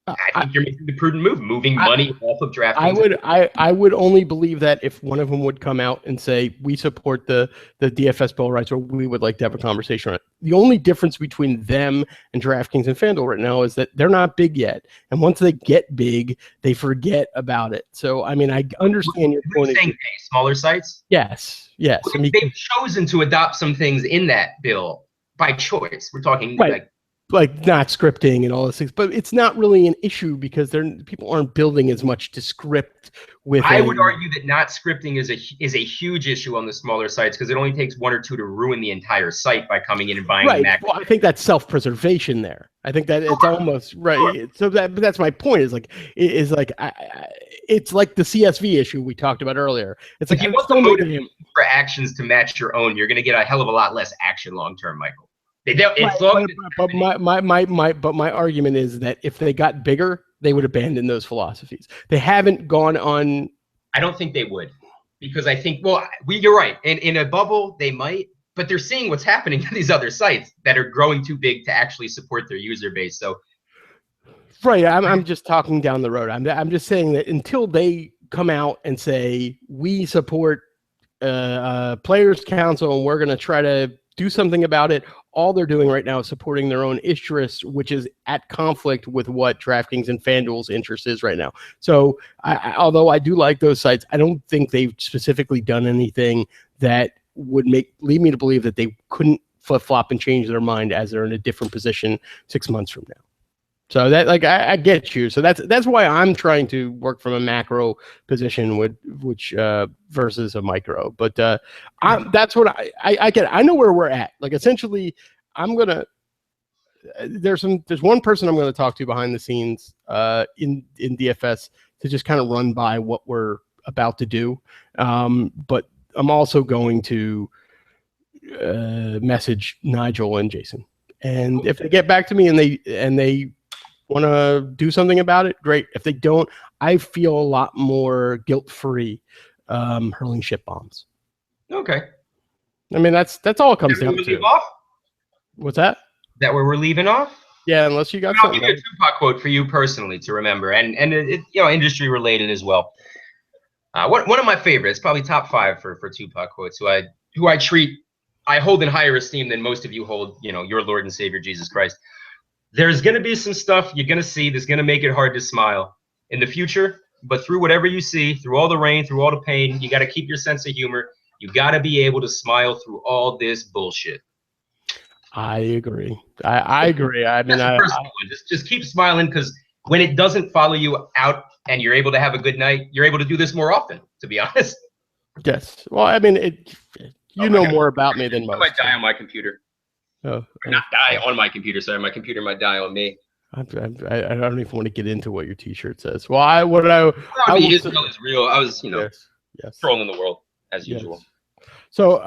I think you're making the prudent move, moving money off of DraftKings.
I would only believe that if one of them would come out and say, we support the DFS bill of rights, or we would like to have a conversation on it. The only difference between them and DraftKings and FanDuel right now is that they're not big yet. And once they get big, they forget about it. So, I mean, I understand your point.
Saying smaller sites?
Yes.
Well, they've chosen to adopt some things in that bill by choice. We're talking
like not scripting and all those things, but it's not really an issue because people aren't building as much to script with.
I would argue that not scripting is a huge issue on the smaller sites, because it only takes one or two to ruin the entire site by coming in and buying.
Right. Well, I think that's self-preservation there. I think that it's almost right. Sure. So that's my point. It's like the CSV issue we talked about earlier. It's like
if you want the motive for actions to match your own, you're going to get a hell of a lot less action long term, Michael.
But my argument is that if they got bigger, they would abandon those philosophies. They haven't gone on.
I don't think they would, because I think, you're right. In a bubble, they might, but they're seeing what's happening to these other sites that are growing too big to actually support their user base. So,
right, I'm just talking down the road. I'm just saying that until they come out and say we support Players Council and we're going to try to do something about it, all they're doing right now is supporting their own interests, which is at conflict with what DraftKings and FanDuel's interest is right now. So although I do like those sites, I don't think they've specifically done anything that would lead me to believe that they couldn't flip-flop and change their mind as they're in a different position 6 months from now. So that like I get you. So that's why I'm trying to work from a macro position with which versus a micro. But that's what I get. I know where we're at. Like essentially, I'm gonna there's one person I'm gonna talk to behind the scenes in DFS to just kind of run by what we're about to do. But I'm also going to message Nigel and Jason. And if they get back to me and they want to do something about it, great. If they don't, I feel a lot more guilt-free hurling shit bombs.
Okay.
I mean, that's all it comes down to.
Leave off?
What's that?
That where we're leaving off?
Yeah, unless you got
I'll
something.
I'll give you a Tupac quote for you personally to remember, and it, industry related as well. One of my favorites, probably top 5 for Tupac quotes, who I hold in higher esteem than most of you hold, your Lord and Savior Jesus Christ. There's going to be some stuff you're going to see that's going to make it hard to smile in the future, but through whatever you see, through all the rain, through all the pain, you got to keep your sense of humor. You got to be able to smile through all this bullshit.
I agree. I agree. I mean,
just keep smiling, because when it doesn't follow you out and you're able to have a good night, you're able to do this more often, to be honest.
Yes. Well, I mean, you know more about me than most.
I might die on my computer. Oh, not die on my computer. Sorry, my computer might die on me.
I don't even want to get into what your T-shirt says. Well, I mean,
Israel is real. I was,
yes.
trolling the world as usual.
So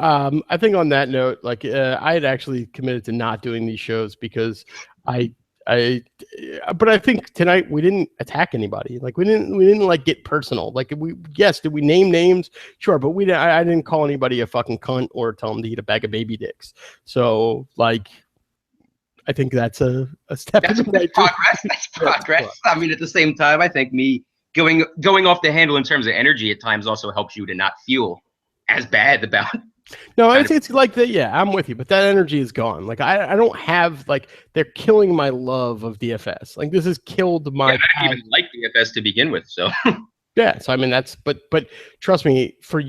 I think on that note, like I had actually committed to not doing these shows because but I think tonight we didn't attack anybody. Like we didn't like get personal. Like did we name names? Sure, but I didn't call anybody a fucking cunt or tell them to eat a bag of baby dicks. So like, I think that's a step in the right
progress. That's progress. I mean, at the same time, I think me going off the handle in terms of energy at times also helps you to not feel as bad about.
No, it's like that. Yeah, I'm with you, but that energy is gone. Like I don't have like they're killing my love of DFS. Like this has killed my.
Yeah, I didn't even like DFS to begin with, so.
Yeah, so I mean that's but trust me, for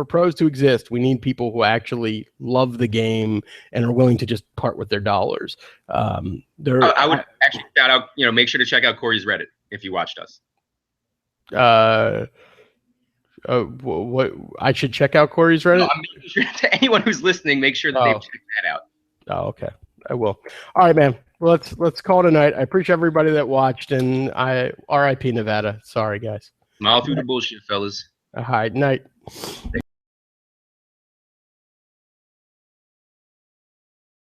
pros to exist, we need people who actually love the game and are willing to just part with their dollars. I
would actually shout out, make sure to check out Corey's Reddit if you watched us.
What I should check out Corey's Reddit?
No, I'm making sure to anyone who's listening, make sure that they've checked that out.
Oh, okay. I will. All right, man. Well, let's call it a night. I appreciate everybody that watched, and RIP Nevada. Sorry, guys.
Smile through the bullshit, fellas.
All right, night.